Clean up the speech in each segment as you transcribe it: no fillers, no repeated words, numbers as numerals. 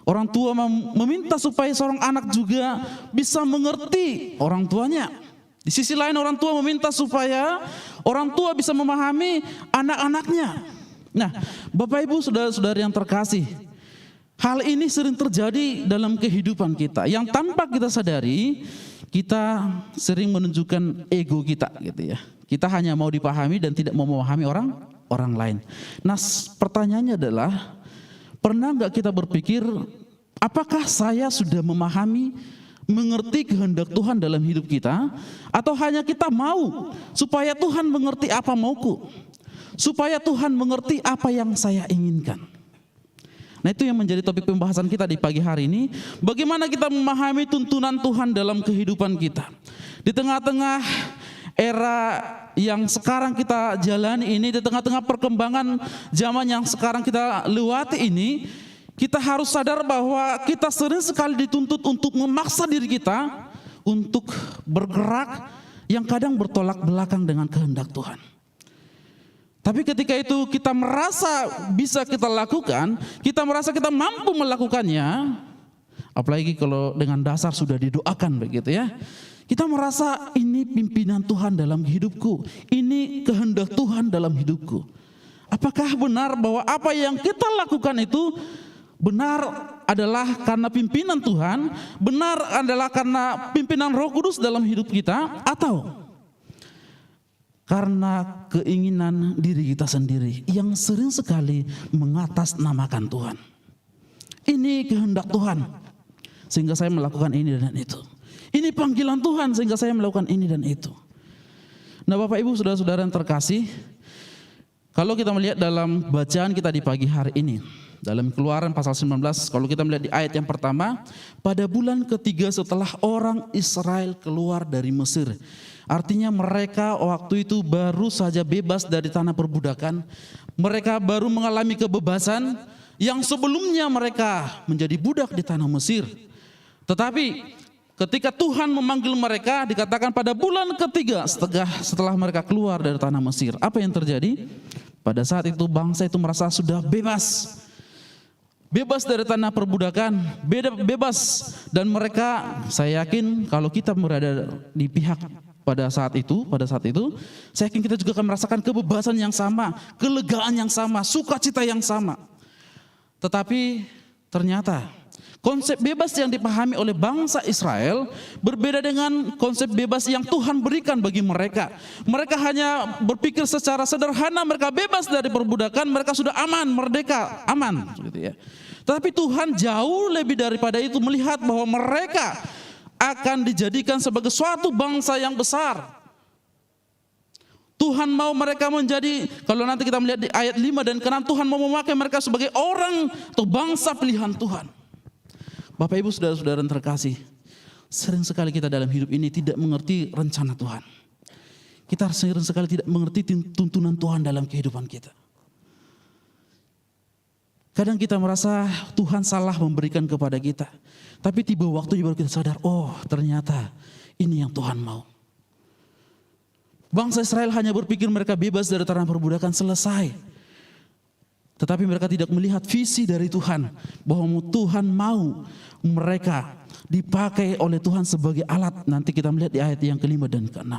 Orang tua meminta supaya seorang anak juga bisa mengerti orang tuanya. Di sisi lain orang tua meminta supaya orang tua bisa memahami anak-anaknya. Nah, Bapak Ibu saudara-saudari yang terkasih, hal ini sering terjadi dalam kehidupan kita yang tanpa kita sadari kita sering menunjukkan ego kita gitu ya. Kita hanya mau dipahami dan tidak mau memahami orang lain. Nah, pertanyaannya adalah, pernah nggak kita berpikir, apakah saya sudah memahami, mengerti kehendak Tuhan dalam hidup kita, atau hanya kita mau supaya Tuhan mengerti apa mauku, supaya Tuhan mengerti apa yang saya inginkan. Nah, itu yang menjadi topik pembahasan kita di pagi hari ini. Bagaimana kita memahami tuntunan Tuhan dalam kehidupan kita di tengah-tengah era yang sekarang kita jalani ini, di tengah-tengah perkembangan zaman yang sekarang kita lewati ini. Kita harus sadar bahwa kita sering sekali dituntut untuk memaksa diri kita untuk bergerak yang kadang bertolak belakang dengan kehendak Tuhan. Tapi ketika itu kita merasa bisa kita lakukan, kita merasa kita mampu melakukannya, apalagi kalau dengan dasar sudah didoakan begitu ya. Kita merasa ini pimpinan Tuhan dalam hidupku, ini kehendak Tuhan dalam hidupku. Apakah benar bahwa apa yang kita lakukan itu benar adalah karena pimpinan Tuhan, benar adalah karena pimpinan Roh Kudus dalam hidup kita, atau karena keinginan diri kita sendiri yang sering sekali mengatasnamakan Tuhan. Ini kehendak Tuhan sehingga saya melakukan ini dan itu. Ini panggilan Tuhan sehingga saya melakukan ini dan itu. Nah, Bapak Ibu saudara-saudara yang terkasih, kalau kita melihat dalam bacaan kita di pagi hari ini, dalam Keluaran pasal 19, kalau kita melihat di ayat yang pertama, pada bulan ketiga setelah orang Israel keluar dari Mesir. Artinya mereka waktu itu baru saja bebas dari tanah perbudakan. Mereka baru mengalami kebebasan yang sebelumnya mereka menjadi budak di tanah Mesir. Tetapi ketika Tuhan memanggil mereka, dikatakan pada bulan ketiga setelah mereka keluar dari tanah Mesir. Apa yang terjadi? Pada saat itu bangsa itu merasa sudah bebas. Bebas dari tanah perbudakan, bebas, dan mereka, saya yakin kalau kita berada di pihak pada saat itu, saya yakin kita juga akan merasakan kebebasan yang sama, kelegaan yang sama, sukacita yang sama. Tetapi ternyata konsep bebas yang dipahami oleh bangsa Israel berbeda dengan konsep bebas yang Tuhan berikan bagi mereka. Mereka hanya berpikir secara sederhana, mereka bebas dari perbudakan, mereka sudah aman, merdeka, aman gitu ya. Tetapi Tuhan jauh lebih daripada itu, melihat bahwa mereka akan dijadikan sebagai suatu bangsa yang besar. Tuhan mau mereka menjadi, kalau nanti kita melihat di ayat 5 dan 6, Tuhan mau memakai mereka sebagai orang atau bangsa pilihan Tuhan. Bapak Ibu saudara-saudara yang terkasih, sering sekali kita dalam hidup ini tidak mengerti rencana Tuhan. Kita sering sekali tidak mengerti tuntunan Tuhan dalam kehidupan kita. Kadang kita merasa Tuhan salah memberikan kepada kita. Tapi tiba waktu baru kita sadar, oh ternyata ini yang Tuhan mau. Bangsa Israel hanya berpikir mereka bebas dari tanah perbudakan, selesai. Tetapi mereka tidak melihat visi dari Tuhan, bahwa Tuhan mau mereka dipakai oleh Tuhan sebagai alat. Nanti kita melihat di ayat yang ke-5 dan ke-6.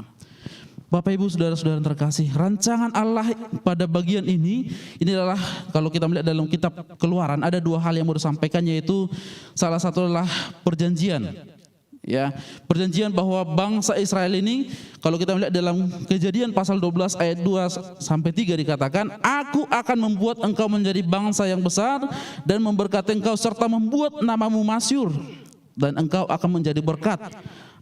Bapak Ibu saudara-saudara yang terkasih, rancangan Allah pada bagian ini adalah, kalau kita melihat dalam kitab Keluaran, ada dua hal yang mau disampaikan, yaitu salah satu adalah perjanjian. Ya, perjanjian bahwa bangsa Israel ini, kalau kita melihat dalam Kejadian pasal 12 ayat 2 sampai 3 dikatakan, aku akan membuat engkau menjadi bangsa yang besar dan memberkati engkau serta membuat namamu masyhur dan engkau akan menjadi berkat.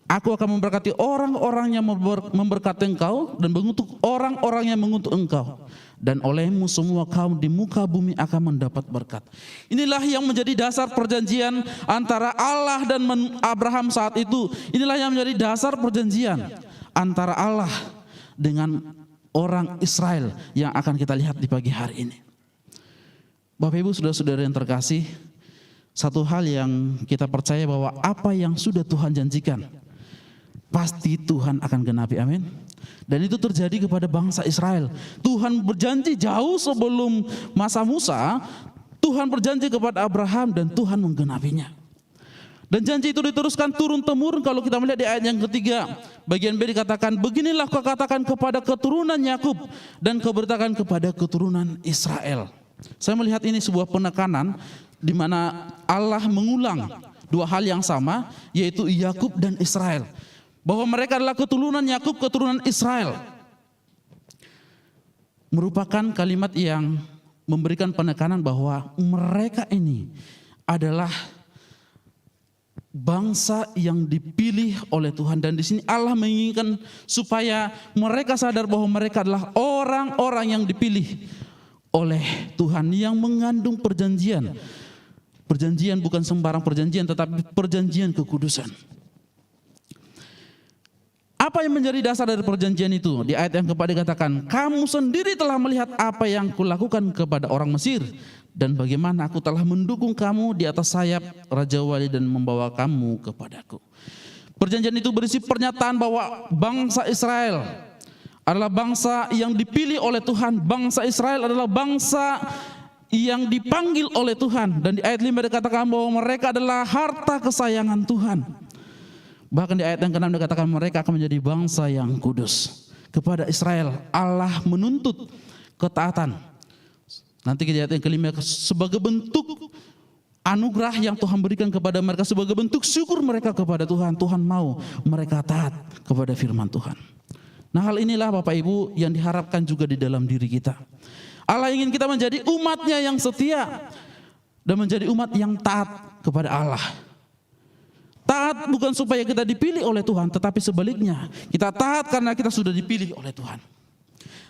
Aku akan memberkati orang-orang yang memberkati engkau dan mengutuk orang-orang yang mengutuk engkau. Dan olehmu semua kaum di muka bumi akan mendapat berkat. Inilah yang menjadi dasar perjanjian antara Allah dan Abraham saat itu. Inilah yang menjadi dasar perjanjian antara Allah dengan orang Israel yang akan kita lihat di pagi hari ini. Bapak Ibu saudara-saudara yang terkasih, satu hal yang kita percaya bahwa apa yang sudah Tuhan janjikan, pasti Tuhan akan genapi, amin. Dan itu terjadi kepada bangsa Israel. Tuhan berjanji jauh sebelum masa Musa, Tuhan berjanji kepada Abraham dan Tuhan menggenapinya. Dan janji itu diteruskan turun-temurun. Kalau kita melihat di ayat yang ketiga, bagian B dikatakan, beginilah kau katakan kepada keturunan Yakub dan kau beritakan kepada keturunan Israel. Saya melihat ini sebuah penekanan di mana Allah mengulang dua hal yang sama, yaitu Yakub dan Israel. Bahwa mereka adalah keturunan Yakub, keturunan Israel. Merupakan kalimat yang memberikan penekanan bahwa mereka ini adalah bangsa yang dipilih oleh Tuhan, dan di sini Allah menginginkan supaya mereka sadar bahwa mereka adalah orang-orang yang dipilih oleh Tuhan yang mengandung perjanjian. Perjanjian bukan sembarang perjanjian, tetapi perjanjian kekudusan. Apa yang menjadi dasar dari perjanjian itu? Di ayat yang keempat dikatakan, kamu sendiri telah melihat apa yang kulakukan kepada orang Mesir, dan bagaimana aku telah mendukung kamu di atas sayap Raja Wali dan membawa kamu kepadaku. Perjanjian itu berisi pernyataan bahwa bangsa Israel adalah bangsa yang dipilih oleh Tuhan. Bangsa Israel adalah bangsa yang dipanggil oleh Tuhan. Dan di ayat 5 dikatakan bahwa mereka adalah harta kesayangan Tuhan. Bahkan di ayat yang ke-6 dikatakan mereka akan menjadi bangsa yang kudus. Kepada Israel Allah menuntut ketaatan. Nanti di ayat yang ke-5, sebagai bentuk anugerah yang Tuhan berikan kepada mereka, sebagai bentuk syukur mereka kepada Tuhan, Tuhan mau mereka taat kepada firman Tuhan. Nah, hal inilah Bapak Ibu yang diharapkan juga di dalam diri kita. Allah ingin kita menjadi umatnya yang setia dan menjadi umat yang taat kepada Allah. Taat bukan supaya kita dipilih oleh Tuhan, tetapi sebaliknya kita taat karena kita sudah dipilih oleh Tuhan.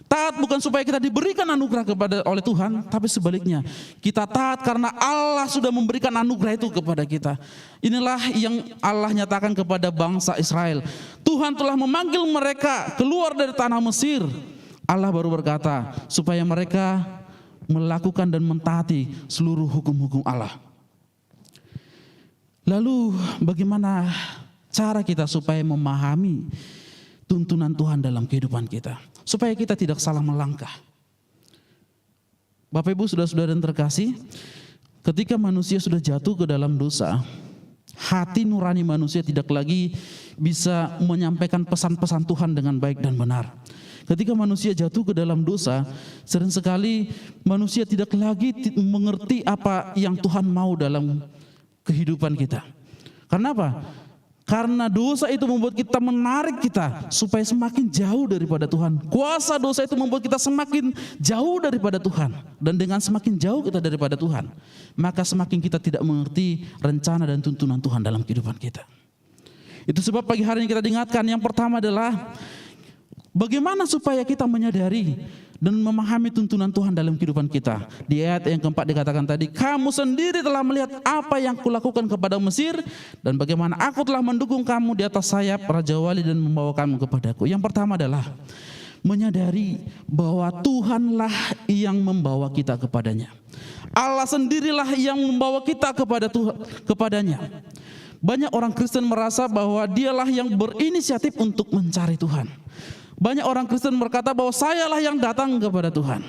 Taat bukan supaya kita diberikan anugerah oleh Tuhan, tapi sebaliknya kita taat karena Allah sudah memberikan anugerah itu kepada kita. Inilah yang Allah nyatakan kepada bangsa Israel. Tuhan telah memanggil mereka keluar dari tanah Mesir. Allah baru berkata supaya mereka melakukan dan mentaati seluruh hukum-hukum Allah. Lalu bagaimana cara kita supaya memahami tuntunan Tuhan dalam kehidupan kita, supaya kita tidak salah melangkah? Bapak Ibu saudara-saudara yang terkasih, ketika manusia sudah jatuh ke dalam dosa, hati nurani manusia tidak lagi bisa menyampaikan pesan-pesan Tuhan dengan baik dan benar. Ketika manusia jatuh ke dalam dosa, sering sekali manusia tidak lagi mengerti apa yang Tuhan mau dalam kehidupan kita. Karena apa? Karena dosa itu membuat kita menarik kita supaya semakin jauh daripada Tuhan. Kuasa dosa itu membuat kita semakin jauh daripada Tuhan. Dan dengan semakin jauh kita daripada Tuhan, maka semakin kita tidak mengerti rencana dan tuntunan Tuhan dalam kehidupan kita. Itu sebab pagi hari ini kita diingatkan, yang pertama adalah bagaimana supaya kita menyadari dan memahami tuntunan Tuhan dalam kehidupan kita. Di ayat yang keempat dikatakan tadi, kamu sendiri telah melihat apa yang kulakukan kepada Mesir, dan bagaimana aku telah mendukung kamu di atas sayap Raja Wali dan membawa kamu kepadaku. Yang pertama adalah menyadari bahwa Tuhanlah yang membawa kita kepadanya. Allah sendirilah yang membawa kita kepadanya. Banyak orang Kristen merasa bahwa dialah yang berinisiatif untuk mencari Tuhan. Banyak orang Kristen berkata bahwa sayalah yang datang kepada Tuhan.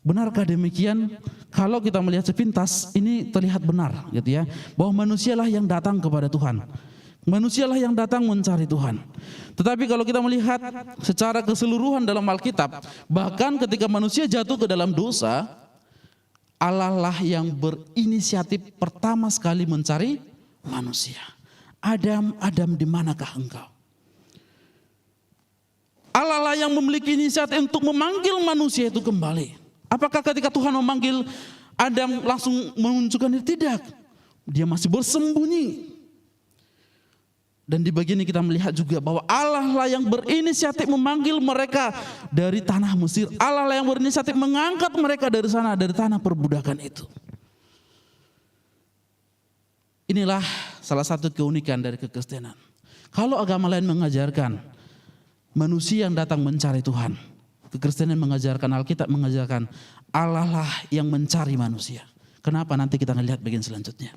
Benarkah demikian? Kalau kita melihat sepintas, ini terlihat benar, gitu ya, bahwa manusialah yang datang kepada Tuhan. Manusialah yang datang mencari Tuhan. Tetapi kalau kita melihat secara keseluruhan dalam Alkitab, bahkan ketika manusia jatuh ke dalam dosa, Allah lah yang berinisiatif pertama sekali mencari manusia. Adam, Adam, di manakah engkau? Allah lah yang memiliki inisiatif untuk memanggil manusia itu kembali. Apakah ketika Tuhan memanggil Adam langsung menunjukkan diri? Tidak. Dia masih bersembunyi. Dan di bagian ini kita melihat juga bahwa Allah lah yang berinisiatif memanggil mereka dari tanah Mesir. Allah lah yang berinisiatif mengangkat mereka dari sana, dari tanah perbudakan itu. Inilah salah satu keunikan dari kekristenan. Kalau agama lain mengajarkan manusia yang datang mencari Tuhan, kekristenan mengajarkan, Alkitab mengajarkan Allah lah yang mencari manusia. Kenapa? Nanti kita lihat bagian selanjutnya.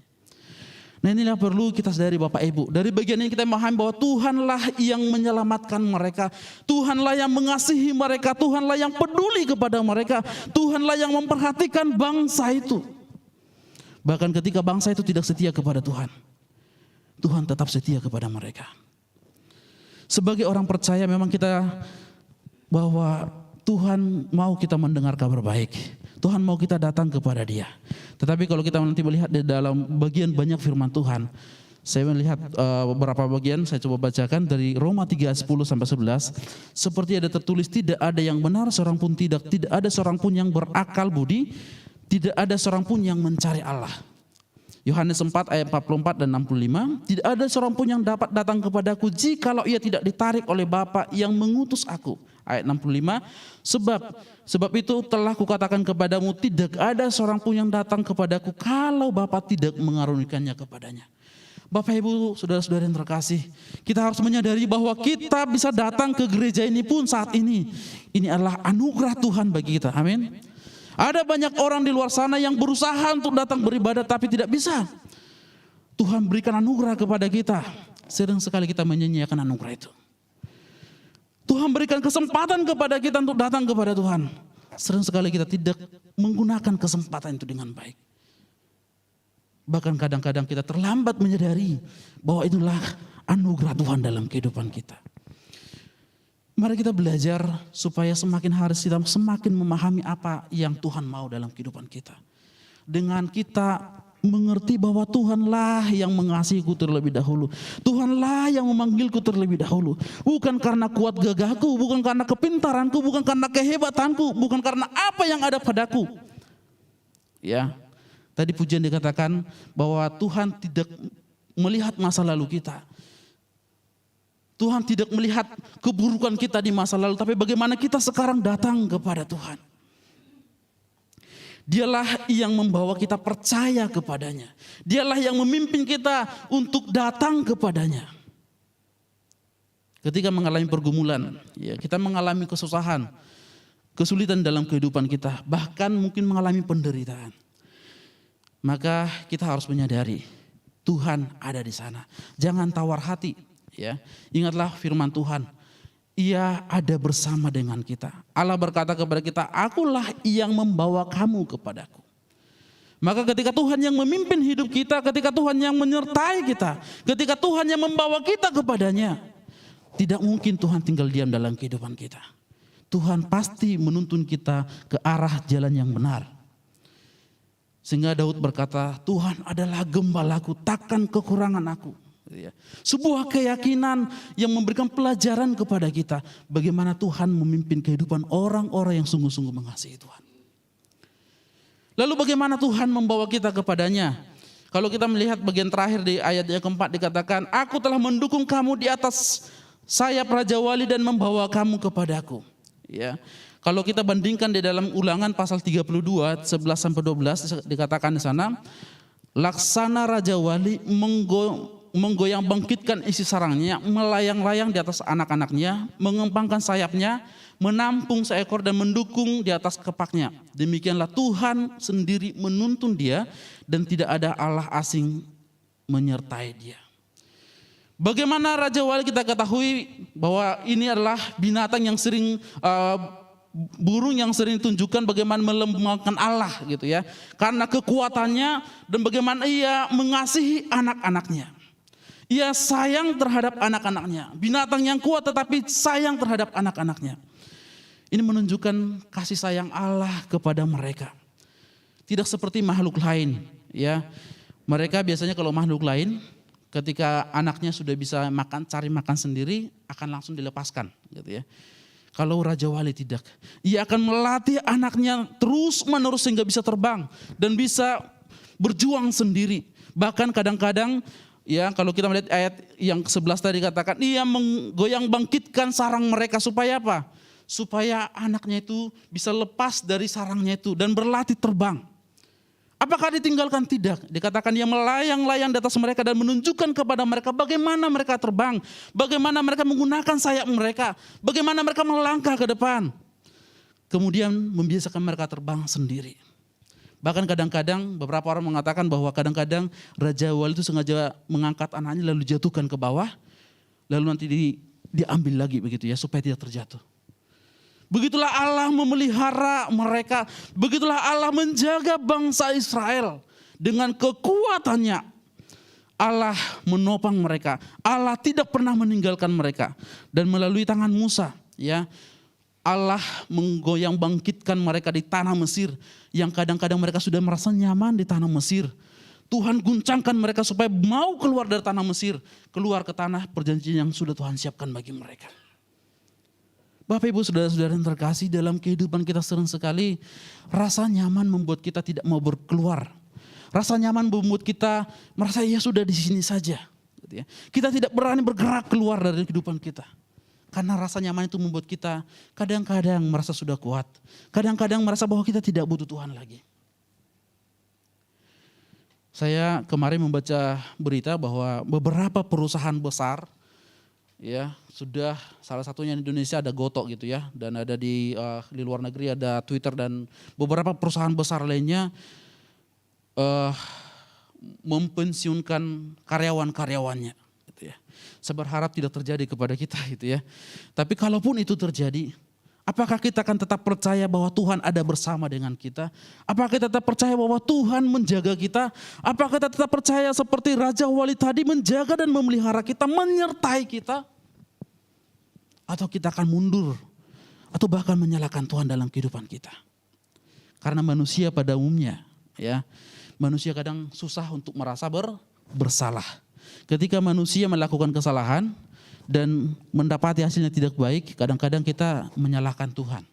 Nah inilah perlu kita sadari Bapak Ibu. Dari bagian ini kita memahami bahwa Tuhanlah yang menyelamatkan mereka. Tuhanlah yang mengasihi mereka. Tuhanlah yang peduli kepada mereka. Tuhanlah yang memperhatikan bangsa itu. Bahkan ketika bangsa itu tidak setia kepada Tuhan, Tuhan tetap setia kepada mereka. Sebagai orang percaya memang kita bahwa Tuhan mau kita mendengar kabar baik. Tuhan mau kita datang kepada Dia. Tetapi kalau kita nanti melihat di dalam bagian banyak firman Tuhan, saya melihat beberapa bagian, saya coba bacakan dari Roma 3:10-11. Seperti ada tertulis, tidak ada yang benar seorang pun tidak ada seorang pun yang berakal budi, tidak ada seorang pun yang mencari Allah. Yohanes 4 ayat 44 dan 65, tidak ada seorang pun yang dapat datang kepadaku jikalau ia tidak ditarik oleh Bapa yang mengutus aku. Ayat 65, sebab itu telah kukatakan kepadamu, tidak ada seorang pun yang datang kepadaku kalau Bapa tidak mengarunikannya kepadanya. Bapak Ibu, saudara-saudara yang terkasih, kita harus menyadari bahwa kita bisa datang ke gereja ini pun saat ini. Ini adalah anugerah Tuhan bagi kita, amin. Ada banyak orang di luar sana yang berusaha untuk datang beribadah tapi tidak bisa. Tuhan berikan anugerah kepada kita. Sering sekali kita menyanyiakan anugerah itu. Tuhan berikan kesempatan kepada kita untuk datang kepada Tuhan. Sering sekali kita tidak menggunakan kesempatan itu dengan baik. Bahkan kadang-kadang kita terlambat menyadari bahwa itulah anugerah Tuhan dalam kehidupan kita. Mari kita belajar supaya semakin hari kita semakin memahami apa yang Tuhan mau dalam kehidupan kita. Dengan kita mengerti bahwa Tuhanlah yang mengasihiku terlebih dahulu. Tuhanlah yang memanggilku terlebih dahulu. Bukan karena kuat gagahku, bukan karena kepintaranku, bukan karena kehebatanku, bukan karena apa yang ada padaku. Ya, tadi pujian dikatakan bahwa Tuhan tidak melihat masa lalu kita. Tuhan tidak melihat keburukan kita di masa lalu, tapi bagaimana kita sekarang datang kepada Tuhan. Dialah yang membawa kita percaya kepadanya. Dialah yang memimpin kita untuk datang kepadanya. Ketika mengalami pergumulan, ya, kita mengalami kesusahan, kesulitan dalam kehidupan kita, bahkan mungkin mengalami penderitaan. Maka kita harus menyadari Tuhan ada di sana. Jangan tawar hati, ya. Ingatlah firman Tuhan. Ia ada bersama dengan kita. Allah berkata kepada kita, akulah yang membawa kamu kepadaku. Maka ketika Tuhan yang memimpin hidup kita, ketika Tuhan yang menyertai kita, ketika Tuhan yang membawa kita kepadanya, tidak mungkin Tuhan tinggal diam dalam kehidupan kita. Tuhan pasti menuntun kita ke arah jalan yang benar. Sehingga Daud berkata, Tuhan adalah gembalaku, takkan kekurangan aku. Sebuah keyakinan yang memberikan pelajaran kepada kita bagaimana Tuhan memimpin kehidupan orang-orang yang sungguh-sungguh mengasihi Tuhan. Lalu bagaimana Tuhan membawa kita kepadanya? Kalau kita melihat bagian terakhir di ayat yang keempat dikatakan, aku telah mendukung kamu di atas sayap Raja Wali dan membawa kamu kepadaku. Ya. Kalau kita bandingkan di dalam Ulangan pasal 32 11-12 dikatakan di sana, laksana Raja Wali menggoyang bangkitkan isi sarangnya, melayang-layang di atas anak-anaknya, mengembangkan sayapnya, menampung seekor dan mendukung di atas kepaknya. Demikianlah Tuhan sendiri menuntun dia dan tidak ada Allah asing menyertai dia. Bagaimana Raja Wali kita ketahui bahwa ini adalah binatang yang sering burung yang sering ditunjukkan bagaimana melambangkan Allah gitu ya. Karena kekuatannya dan bagaimana ia mengasihi anak-anaknya. Ia sayang terhadap anak-anaknya. Binatang yang kuat tetapi sayang terhadap anak-anaknya. Ini menunjukkan kasih sayang Allah kepada mereka. Tidak seperti makhluk lain, ya. Mereka biasanya kalau makhluk lain ketika anaknya sudah bisa makan, cari makan sendiri akan langsung dilepaskan, gitu ya. Kalau Raja Wali tidak. Ia akan melatih anaknya terus-menerus sehingga bisa terbang dan bisa berjuang sendiri. Bahkan kadang-kadang ya, kalau kita melihat ayat yang ke-11 tadi katakan, ia menggoyang bangkitkan sarang mereka supaya apa? Supaya anaknya itu bisa lepas dari sarangnya itu dan berlatih terbang. Apakah ditinggalkan? Tidak. Dikatakan ia melayang-layang di atas mereka dan menunjukkan kepada mereka bagaimana mereka terbang, bagaimana mereka menggunakan sayap mereka, bagaimana mereka melangkah ke depan. Kemudian membiasakan mereka terbang sendiri. Bahkan kadang-kadang beberapa orang mengatakan bahwa kadang-kadang Raja Wali itu sengaja mengangkat anaknya lalu jatuhkan ke bawah, lalu nanti diambil lagi begitu ya supaya tidak terjatuh. Begitulah Allah memelihara mereka, begitulah Allah menjaga bangsa Israel dengan kekuatannya. Allah menopang mereka, Allah tidak pernah meninggalkan mereka, dan melalui tangan Musa ya Allah menggoyang bangkitkan mereka di tanah Mesir yang kadang-kadang mereka sudah merasa nyaman di tanah Mesir. Tuhan guncangkan mereka supaya mau keluar dari tanah Mesir, keluar ke tanah perjanjian yang sudah Tuhan siapkan bagi mereka. Bapak Ibu saudara-saudara yang terkasih, dalam kehidupan kita sering sekali rasa nyaman membuat kita tidak mau berkeluar. Rasa nyaman membuat kita merasa ya sudah di sini saja. Kita tidak berani bergerak keluar dari kehidupan kita. Karena rasa nyaman itu membuat kita kadang-kadang merasa sudah kuat. Kadang-kadang merasa bahwa kita tidak butuh Tuhan lagi. Saya kemarin membaca berita bahwa beberapa perusahaan besar ya sudah, salah satunya di Indonesia ada Goto gitu ya, dan ada di luar negeri ada Twitter dan beberapa perusahaan besar lainnya mempensiunkan karyawan-karyawannya gitu ya. Saya berharap tidak terjadi kepada kita gitu ya. Tapi kalaupun itu terjadi, apakah kita akan tetap percaya bahwa Tuhan ada bersama dengan kita? Apakah kita tetap percaya bahwa Tuhan menjaga kita? Apakah kita tetap percaya seperti Raja Wali tadi menjaga dan memelihara kita, menyertai kita? Atau kita akan mundur atau bahkan menyalahkan Tuhan dalam kehidupan kita? Karena manusia pada umumnya ya, manusia kadang susah untuk merasa bersalah. Ketika manusia melakukan kesalahan dan mendapati hasilnya tidak baik, kadang-kadang kita menyalahkan Tuhan.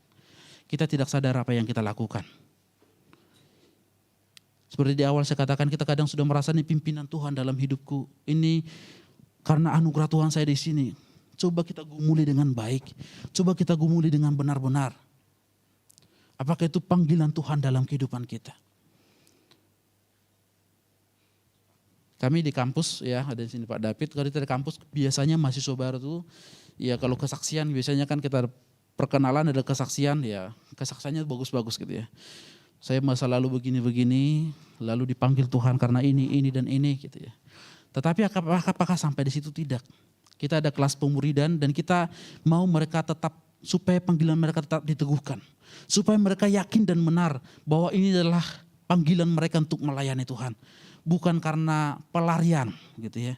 Kita tidak sadar apa yang kita lakukan. Seperti di awal saya katakan, kita kadang sudah merasa ini pimpinan Tuhan dalam hidupku. Ini karena anugerah Tuhan saya di sini. Coba kita gumuli dengan baik. Coba kita gumuli dengan benar-benar. Apakah itu panggilan Tuhan dalam kehidupan kita? Kami di kampus ya, ada di sini Pak David, kalau kita di kampus biasanya mahasiswa baru tuh ya kalau kesaksian biasanya kan kita perkenalan ada kesaksian ya, kesaksiannya bagus-bagus gitu ya. Saya masa lalu begini-begini, lalu dipanggil Tuhan karena ini dan ini gitu ya. Tetapi apakah sampai di situ? Tidak. Kita ada kelas pemuridan dan kita mau mereka tetap, supaya panggilan mereka tetap diteguhkan. Supaya mereka yakin dan benar bahwa ini adalah panggilan mereka untuk melayani Tuhan. Bukan karena pelarian gitu ya.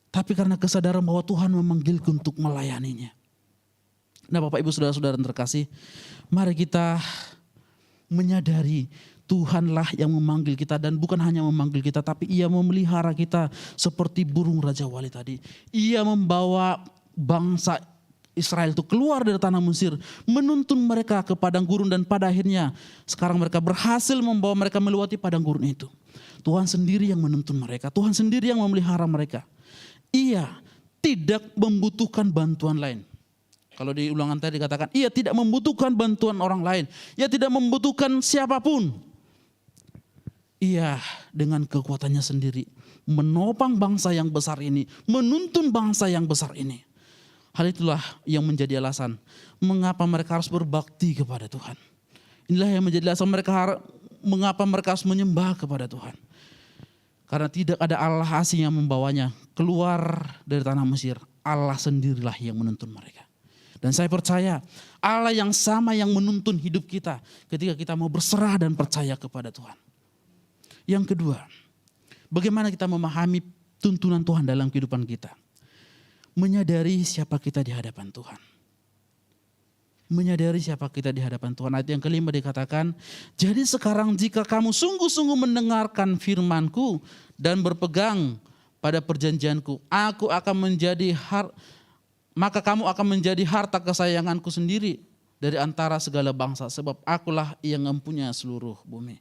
Tapi karena kesadaran bahwa Tuhan memanggilku untuk melayaninya. Nah Bapak Ibu saudara-saudara yang terkasih, mari kita menyadari Tuhanlah yang memanggil kita, dan bukan hanya memanggil kita tapi Ia memelihara kita seperti burung Raja Wali tadi. Ia membawa bangsa Israel itu keluar dari tanah Mesir, menuntun mereka ke padang gurun, dan pada akhirnya sekarang mereka berhasil membawa mereka melewati padang gurun itu. Tuhan sendiri yang menuntun mereka, Tuhan sendiri yang memelihara mereka. Ia tidak membutuhkan bantuan lain. Kalau di Ulangan tadi dikatakan, ia tidak membutuhkan bantuan orang lain. Ia tidak membutuhkan siapapun. Ia dengan kekuatannya sendiri menopang bangsa yang besar ini, menuntun bangsa yang besar ini. Hal itulah yang menjadi alasan mengapa mereka harus berbakti kepada Tuhan. Inilah yang menjadi alasan mengapa mereka harus menyembah kepada Tuhan. Karena tidak ada Allah asing yang membawanya keluar dari tanah Mesir. Allah sendirilah yang menuntun mereka. Dan saya percaya Allah yang sama yang menuntun hidup kita ketika kita mau berserah dan percaya kepada Tuhan. Yang kedua, bagaimana kita memahami tuntunan Tuhan dalam kehidupan kita? Menyadari siapa kita di hadapan Tuhan. Menyadari siapa kita di hadapan Tuhan. Ayat yang kelima dikatakan, jadi sekarang jika kamu sungguh-sungguh mendengarkan firman-Ku dan berpegang pada perjanjian-Ku, maka kamu akan menjadi harta kesayangan-Ku sendiri dari antara segala bangsa, sebab Akulah yang mempunyai seluruh bumi.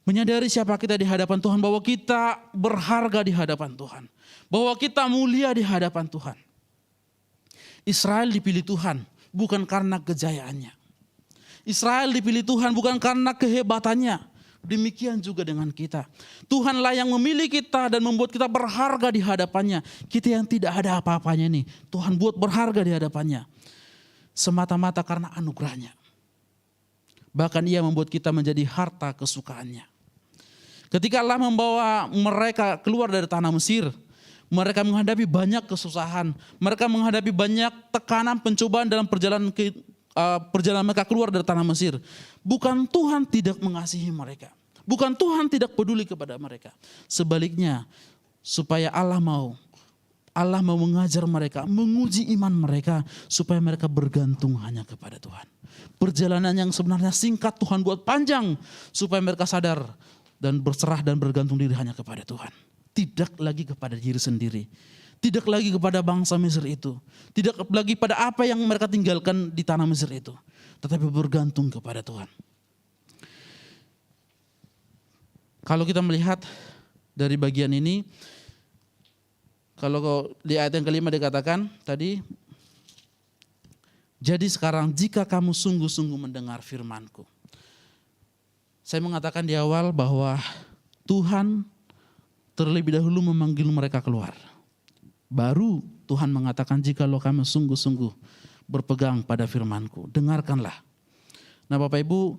Menyadari siapa kita di hadapan Tuhan, bahwa kita berharga di hadapan Tuhan, bahwa kita mulia di hadapan Tuhan. Israel dipilih Tuhan bukan karena kejayaannya. Israel dipilih Tuhan bukan karena kehebatannya. Demikian juga dengan kita. Tuhanlah yang memilih kita dan membuat kita berharga di hadapannya. Kita yang tidak ada apa-apanya nih, Tuhan buat berharga di hadapannya. Semata-mata karena anugerahnya. Bahkan ia membuat kita menjadi harta kesukaannya. Ketika Allah membawa mereka keluar dari tanah Mesir, mereka menghadapi banyak kesusahan, mereka menghadapi banyak tekanan, pencobaan dalam perjalanan mereka keluar dari tanah Mesir. Bukan Tuhan tidak mengasihi mereka, bukan Tuhan tidak peduli kepada mereka. Sebaliknya, supaya Allah mau mengajar mereka, menguji iman mereka, supaya mereka bergantung hanya kepada Tuhan. Perjalanan yang sebenarnya singkat Tuhan buat panjang, supaya mereka sadar dan berserah dan bergantung diri hanya kepada Tuhan. Tidak lagi kepada diri sendiri, tidak lagi kepada bangsa Mesir itu, tidak lagi pada apa yang mereka tinggalkan di tanah Mesir itu, tetapi bergantung kepada Tuhan. Kalau kita melihat dari bagian ini, kalau di ayat yang kelima dikatakan tadi, jadi sekarang jika kamu sungguh-sungguh mendengar firman-Ku. Saya mengatakan di awal bahwa Tuhan terlebih dahulu memanggil mereka keluar. Baru Tuhan mengatakan jikalau kamu sungguh-sungguh berpegang pada firman-Ku, dengarkanlah. Nah Bapak Ibu,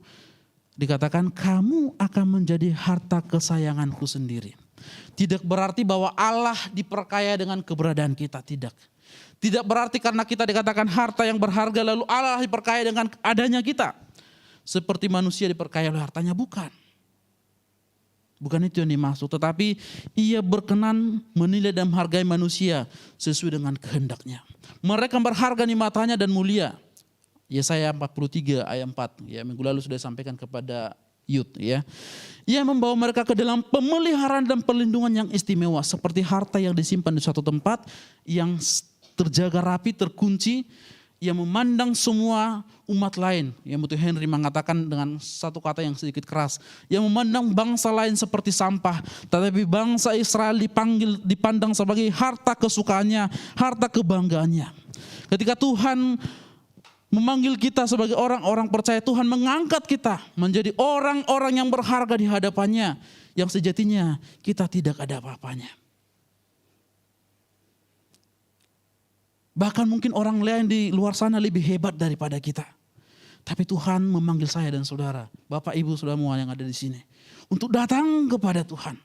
dikatakan kamu akan menjadi harta kesayangan-Ku sendiri. Tidak berarti bahwa Allah diperkaya dengan keberadaan kita, tidak. Tidak berarti karena kita dikatakan harta yang berharga lalu Allah diperkaya dengan adanya kita. Seperti manusia diperkaya oleh hartanya, bukan. Bukan itu yang dimaksud, tetapi ia berkenan menilai dan menghargai manusia sesuai dengan kehendaknya. Mereka berharga di matanya dan mulia. Yesaya 43 ayat 4, ya, minggu lalu sudah sampaikan kepada Yud, ya. Ia membawa mereka ke dalam pemeliharaan dan perlindungan yang istimewa, seperti harta yang disimpan di suatu tempat yang terjaga rapi, terkunci. Ia memandang semua umat lain. Ya, Mutu Henry mengatakan dengan satu kata yang sedikit keras. Ia memandang bangsa lain seperti sampah. Tetapi bangsa Israel dipandang sebagai harta kesukaannya, harta kebanggaannya. Ketika Tuhan memanggil kita sebagai orang-orang percaya, Tuhan mengangkat kita menjadi orang-orang yang berharga di hadapannya. Yang sejatinya kita tidak ada apa-apanya. Bahkan mungkin orang lain di luar sana lebih hebat daripada kita. Tapi Tuhan memanggil saya dan saudara, Bapak Ibu saudara semua yang ada di sini, untuk datang kepada Tuhan.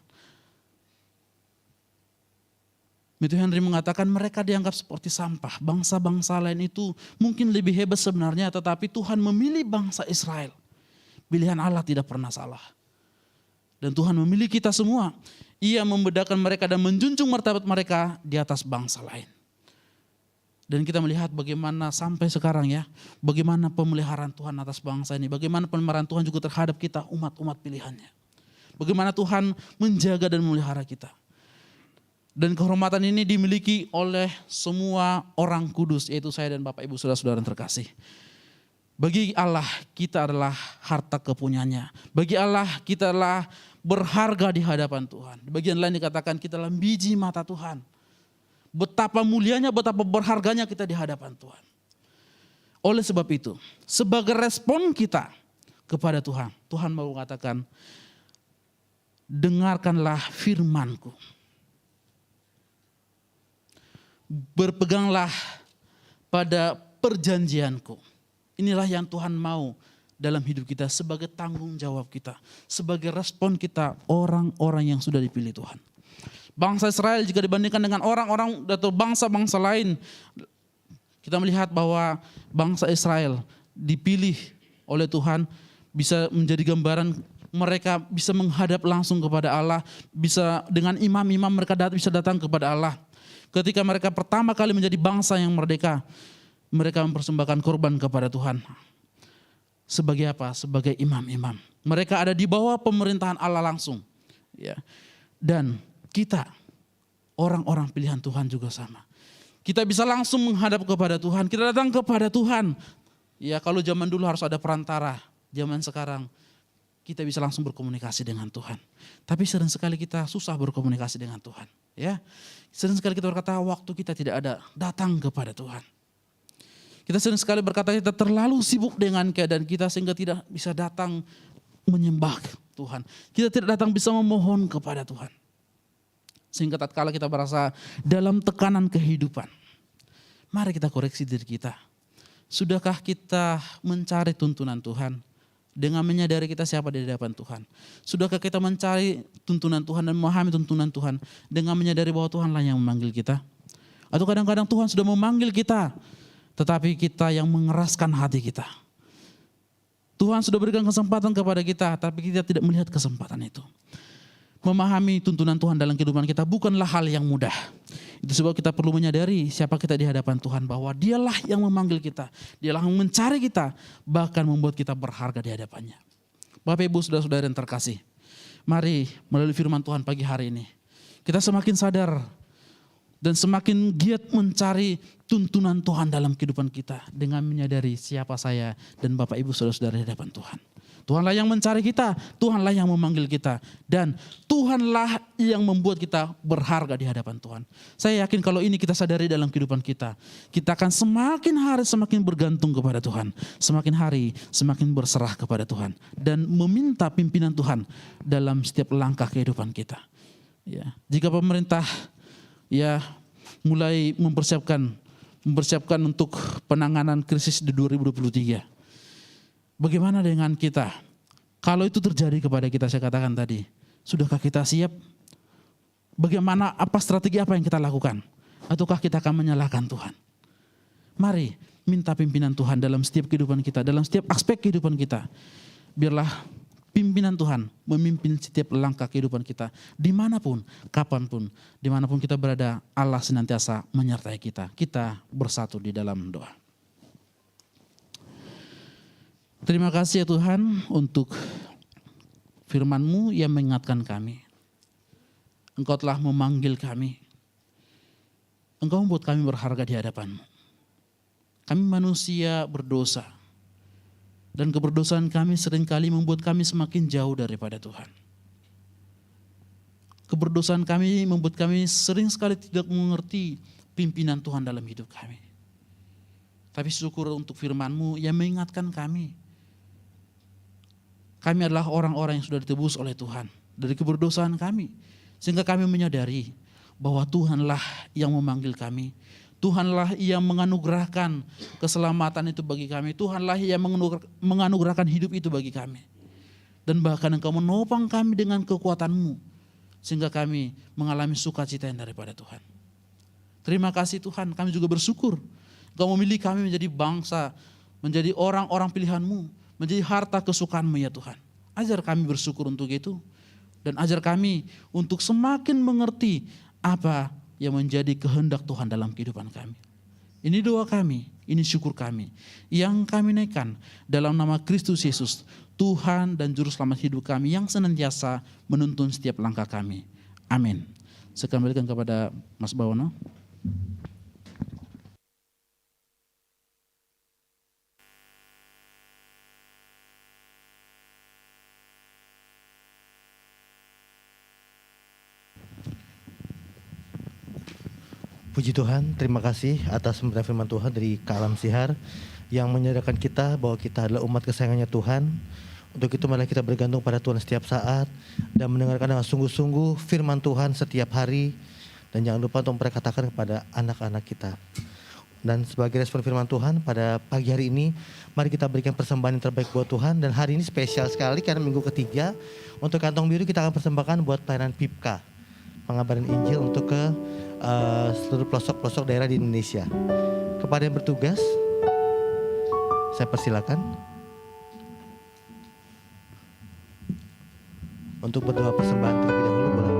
Mutu Henry mengatakan mereka dianggap seperti sampah. Bangsa-bangsa lain itu mungkin lebih hebat sebenarnya, tetapi Tuhan memilih bangsa Israel. Pilihan Allah tidak pernah salah. Dan Tuhan memilih kita semua. Ia membedakan mereka dan menjunjung martabat mereka di atas bangsa lain. Dan kita melihat bagaimana sampai sekarang ya, bagaimana pemeliharaan Tuhan atas bangsa ini, bagaimana pemeliharaan Tuhan juga terhadap kita umat-umat pilihannya. Bagaimana Tuhan menjaga dan memelihara kita. Dan kehormatan ini dimiliki oleh semua orang kudus, yaitu saya dan Bapak Ibu saudara-saudara yang terkasih. Bagi Allah kita adalah harta kepunyaannya. Bagi Allah kita adalah berharga di hadapan Tuhan. Di bagian lain dikatakan kita adalah biji mata Tuhan. Betapa mulianya, betapa berharganya kita di hadapan Tuhan. Oleh sebab itu, sebagai respon kita kepada Tuhan, Tuhan mau mengatakan, dengarkanlah firman-Ku. Berpeganglah pada perjanjian-Ku. Inilah yang Tuhan mau dalam hidup kita sebagai tanggung jawab kita. Sebagai respon kita orang-orang yang sudah dipilih Tuhan. Bangsa Israel jika dibandingkan dengan orang-orang atau bangsa-bangsa lain, kita melihat bahwa bangsa Israel dipilih oleh Tuhan bisa menjadi gambaran mereka bisa menghadap langsung kepada Allah, bisa dengan imam-imam mereka bisa datang kepada Allah. Ketika mereka pertama kali menjadi bangsa yang merdeka, mereka mempersembahkan korban kepada Tuhan. Sebagai apa? Sebagai imam-imam. Mereka ada di bawah pemerintahan Allah langsung. Ya. Dan kita, orang-orang pilihan Tuhan juga sama. Kita bisa langsung menghadap kepada Tuhan. Kita datang kepada Tuhan. Ya, kalau zaman dulu harus ada perantara. Zaman sekarang kita bisa langsung berkomunikasi dengan Tuhan. Tapi sering sekali kita susah berkomunikasi dengan Tuhan. Ya, sering sekali kita berkata waktu kita tidak ada datang kepada Tuhan. Kita sering sekali berkata kita terlalu sibuk dengan keadaan kita sehingga tidak bisa datang menyembah Tuhan. Kita tidak datang bisa memohon kepada Tuhan. Sehingga tatkala kita merasa dalam tekanan kehidupan, mari kita koreksi diri kita. Sudahkah kita mencari tuntunan Tuhan dengan menyadari kita siapa di hadapan Tuhan? Sudahkah kita mencari tuntunan Tuhan dan memahami tuntunan Tuhan dengan menyadari bahwa Tuhanlah yang memanggil kita? Atau kadang-kadang Tuhan sudah memanggil kita, tetapi kita yang mengeraskan hati kita. Tuhan sudah berikan kesempatan kepada kita, tapi kita tidak melihat kesempatan itu. Memahami tuntunan Tuhan dalam kehidupan kita bukanlah hal yang mudah. Itu sebab kita perlu menyadari siapa kita di hadapan Tuhan, bahwa Dialah yang memanggil kita, Dialah yang mencari kita, bahkan membuat kita berharga di hadapannya. Bapak Ibu saudara-saudara yang terkasih, mari melalui firman Tuhan pagi hari ini kita semakin sadar dan semakin giat mencari tuntunan Tuhan dalam kehidupan kita dengan menyadari siapa saya dan Bapak Ibu saudara-saudara di hadapan Tuhan. Tuhanlah yang mencari kita, Tuhanlah yang memanggil kita, dan Tuhanlah yang membuat kita berharga di hadapan Tuhan. Saya yakin kalau ini kita sadari dalam kehidupan kita akan semakin hari semakin bergantung kepada Tuhan, semakin hari semakin berserah kepada Tuhan, dan meminta pimpinan Tuhan dalam setiap langkah kehidupan kita. Ya, jika pemerintah mulai mempersiapkan untuk penanganan krisis di 2023. Bagaimana dengan kita? Kalau itu terjadi kepada kita, saya katakan tadi, sudahkah kita siap? Bagaimana, strategi apa yang kita lakukan? Ataukah kita akan menyalahkan Tuhan? Mari minta pimpinan Tuhan dalam setiap kehidupan kita, dalam setiap aspek kehidupan kita. Biarlah pimpinan Tuhan memimpin setiap langkah kehidupan kita. Dimanapun, kapanpun, dimanapun kita berada, Allah senantiasa menyertai kita. Kita bersatu di dalam doa. Terima kasih ya Tuhan untuk firman-Mu yang mengingatkan kami. Engkau telah memanggil kami. Engkau membuat kami berharga di hadapan-Mu. Kami manusia berdosa. Dan keberdosaan kami seringkali membuat kami semakin jauh daripada Tuhan. Keberdosaan kami membuat kami sering sekali tidak mengerti pimpinan Tuhan dalam hidup kami. Tapi syukur untuk firman-Mu yang mengingatkan kami. Kami adalah orang-orang yang sudah ditebus oleh Tuhan dari keberdosaan kami. Sehingga kami menyadari bahwa Tuhanlah yang memanggil kami. Tuhanlah yang menganugerahkan keselamatan itu bagi kami. Tuhanlah yang menganugerahkan hidup itu bagi kami. Dan bahkan Engkau menopang kami dengan kekuatan-Mu. Sehingga kami mengalami sukacita yang daripada Tuhan. Terima kasih Tuhan, kami juga bersyukur. Engkau memilih kami menjadi bangsa, menjadi orang-orang pilihan-Mu. Menjadi harta kesukaan-Mu ya Tuhan. Ajar kami bersyukur untuk itu. Dan ajar kami untuk semakin mengerti apa yang menjadi kehendak Tuhan dalam kehidupan kami. Ini doa kami, ini syukur kami. Yang kami naikkan dalam nama Kristus Yesus, Tuhan dan Juru Selamat hidup kami yang senantiasa menuntun setiap langkah kami. Amin. Saya kembalikan kepada Mas Bawono. Puji Tuhan, terima kasih atas pemberitaan firman Tuhan dari Kak Alam Sihar yang menyadarkan kita bahwa kita adalah umat kesayangannya Tuhan. Untuk itu marilah kita bergantung pada Tuhan setiap saat dan mendengarkan dengan sungguh-sungguh firman Tuhan setiap hari. Dan jangan lupa untuk memperkatakan kepada anak-anak kita. Dan sebagai respon firman Tuhan pada pagi hari ini, mari kita berikan persembahan yang terbaik buat Tuhan. Dan hari ini spesial sekali karena minggu ketiga, untuk kantong biru kita akan persembahkan buat pelayanan PIPKA, pengabaran Injil untuk ke seluruh pelosok-pelosok daerah di Indonesia. Kepada yang bertugas, saya persilakan untuk berdoa persembahan terlebih dahulu, boleh?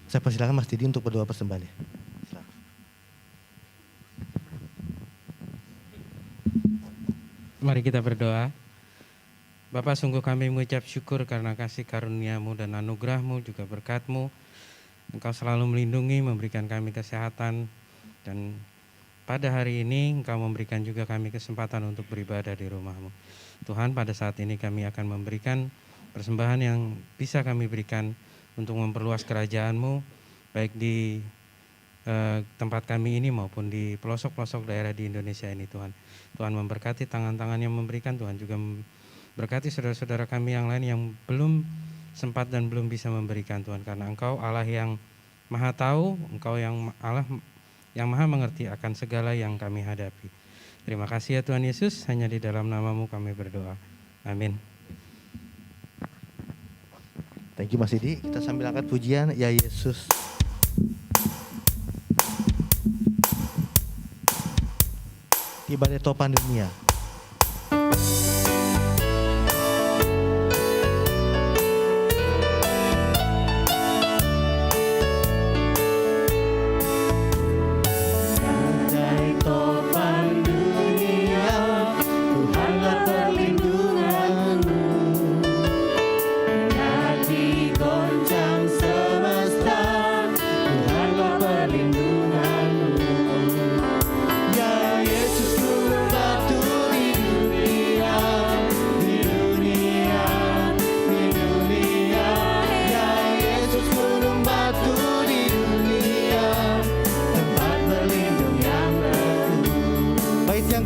Saya persilakan Mas Didi untuk berdoa persembahan ya. Mari kita berdoa. Bapa, sungguh kami mengucap syukur karena kasih karunia-Mu dan anugerah-Mu, juga berkat-Mu. Engkau selalu melindungi, memberikan kami kesehatan. Dan pada hari ini Engkau memberikan juga kami kesempatan untuk beribadah di rumah-Mu. Tuhan, pada saat ini kami akan memberikan persembahan yang bisa kami berikan untuk memperluas kerajaan-Mu, baik di tempat kami ini maupun di pelosok-pelosok daerah di Indonesia ini Tuhan. Tuhan memberkati tangan-tangan yang memberikan, Tuhan juga memberkati saudara-saudara kami yang lain yang belum sempat dan belum bisa memberikan Tuhan, karena Engkau Allah yang Maha tahu, Engkau yang Allah yang Maha mengerti akan segala yang kami hadapi. Terima kasih ya Tuhan Yesus, hanya di dalam nama-Mu kami berdoa. Amin. Thank you Mas Didi. Kita sambil angkat pujian Ya Yesus. Tiba di topan dunia.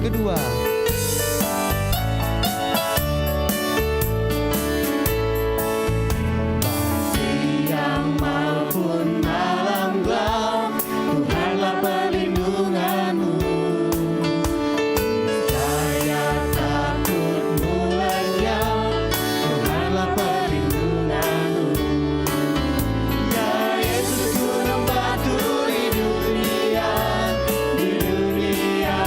Kedua, siang maupun malam gelap, Tuhanlah perlindunganmu. Saya takut lenyap, Tuhanlah perlindunganmu. Ya Yesus gunung batu di dunia, di dunia.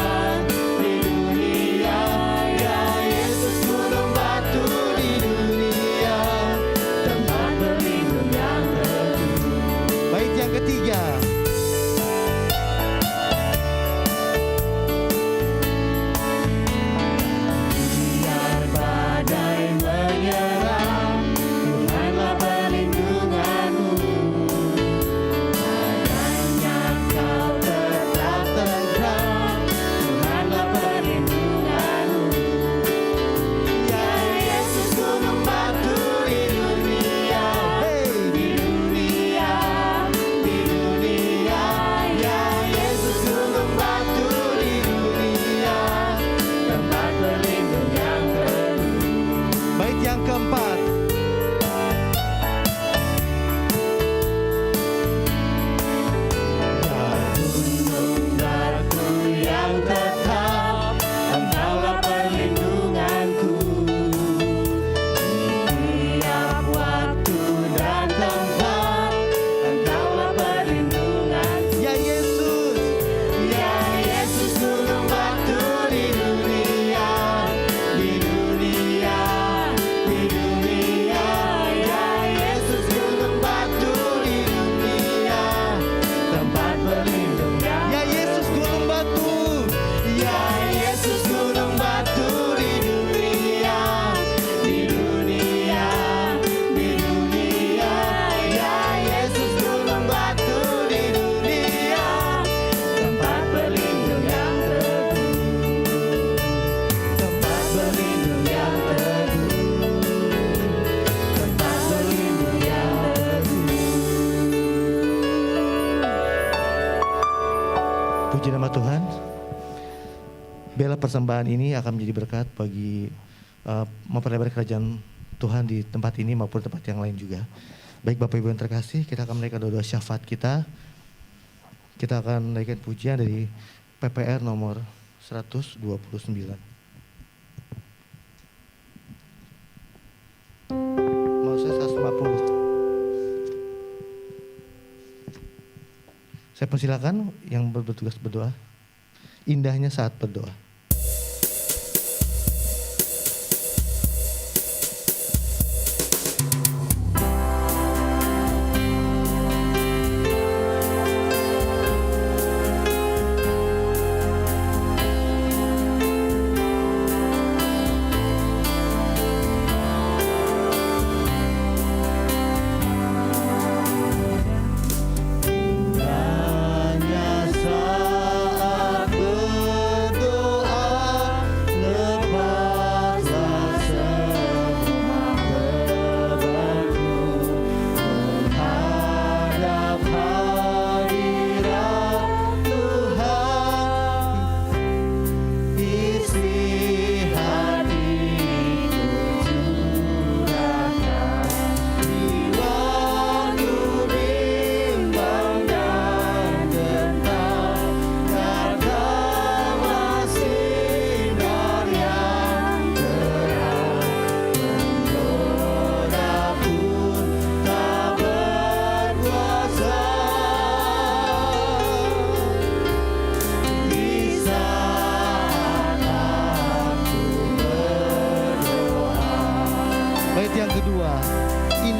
Ketiga, biar badai menyerang, Tuhanlah perlindunganmu. Padanya kau tetap tentram, Tuhanlah perlindunganmu. Ya Yesus gunung batu di dunia, di dunia. Bait yang keempat, ya gunung batu yang tetap, Engkaulah perlindunganku. Di tiap waktu dan tempat, Engkaulah perlindunganku. Ya Yesus, ya Yesus gunung batu di dunia, di dunia. Puji nama Tuhan. Biarlah persembahan ini akan menjadi berkat bagi memperlebar kerajaan Tuhan di tempat ini maupun tempat yang lain juga. Baik Bapak Ibu yang terkasih, kita akan menaikkan doa syafaat kita. Kita akan menaikkan pujian dari PPR nomor 129. Mau saya 150. Saya persilakan yang bertugas berdoa. Indahnya saat berdoa. Saat berdoa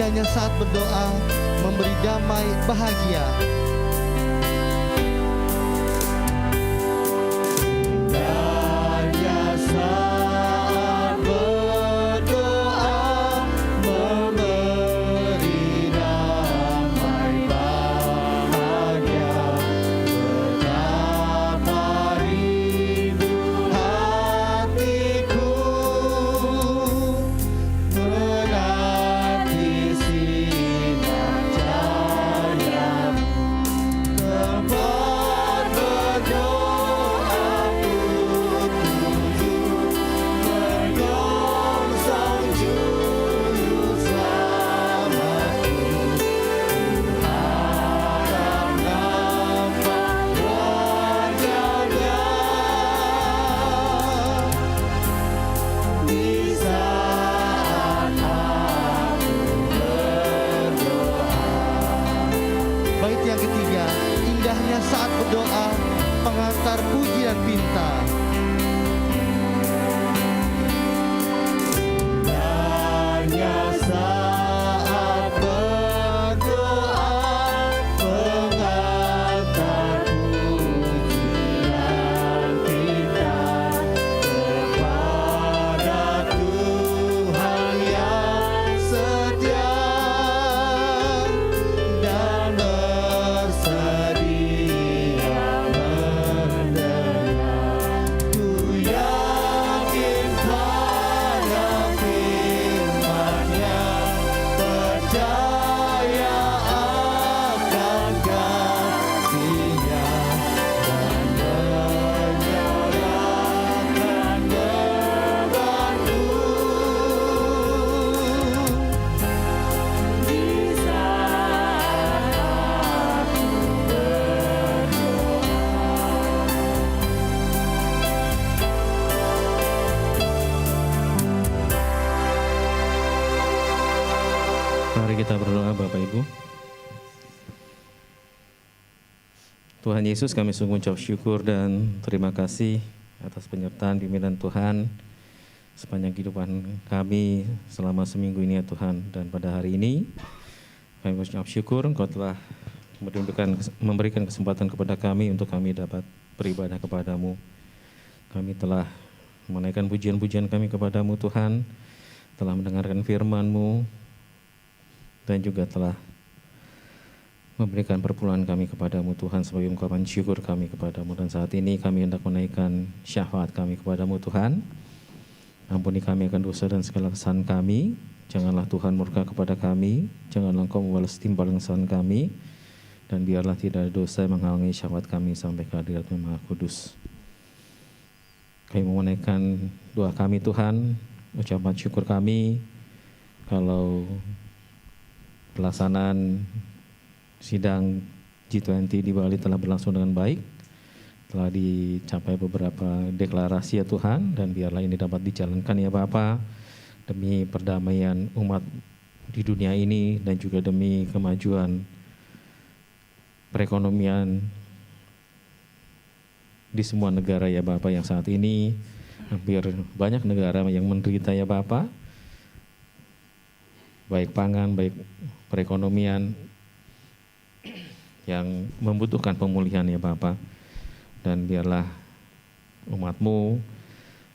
indahnya saat berdoa memberi damai bahagia. Indahnya saat berdoa memberi damai bahagia. Betapa rindu hatiku menanti sinar cahayamu. Tempat berdoaku tuju menyongsong juru selamatku. Harap nampak wajahnya di saat aku berdoa. Bait yang ketiga, indahnya saat berdoa pengantar puji dan pinta. Indahnya saat berdoa pengantar puji dan pinta kepada Tuhan yang setia dan bersedia mendengar. Ku yakin pada firman-Nya, percaya akan kasih-Nya dan menyerahkan bebanku. Di saat aku berdoa. Mari kita berdoa Bapak Ibu. Tuhan Yesus, kami sungguh ucap syukur dan terima kasih atas penyertaan bimbingan Tuhan sepanjang kehidupan kami selama seminggu ini ya Tuhan. Dan pada hari ini kami ucap syukur Engkau telah memberikan kesempatan kepada kami untuk kami dapat beribadah kepadamu. Kami telah menaikkan pujian-pujian kami kepadamu Tuhan, telah mendengarkan firman-Mu, dan juga telah memberikan perpuluhan kami kepadamu Tuhan sebagai ungkapan syukur kami kepadamu. Dan saat ini kami hendak menaikkan syafaat kami kepadamu Tuhan. Ampuni kami akan dosa dan segala kesalahan kami. Janganlah Tuhan murka kepada kami, janganlah Engkau membalas timbalan kesalahan kami, dan biarlah tidak ada dosa yang menghalangi syafaat kami sampai ke hadirat-Mu Maha Kudus. Kami menaikkan doa kami Tuhan, ucapan syukur kami kalau pelaksanaan sidang G20 di Bali telah berlangsung dengan baik, telah dicapai beberapa deklarasi ya Tuhan, dan biarlah ini dapat dijalankan ya Bapa, demi perdamaian umat di dunia ini dan juga demi kemajuan perekonomian di semua negara ya Bapa, yang saat ini hampir banyak negara yang menderita ya Bapa, baik pangan, baik perekonomian yang membutuhkan pemulihan ya Bapa. Dan biarlah umat-Mu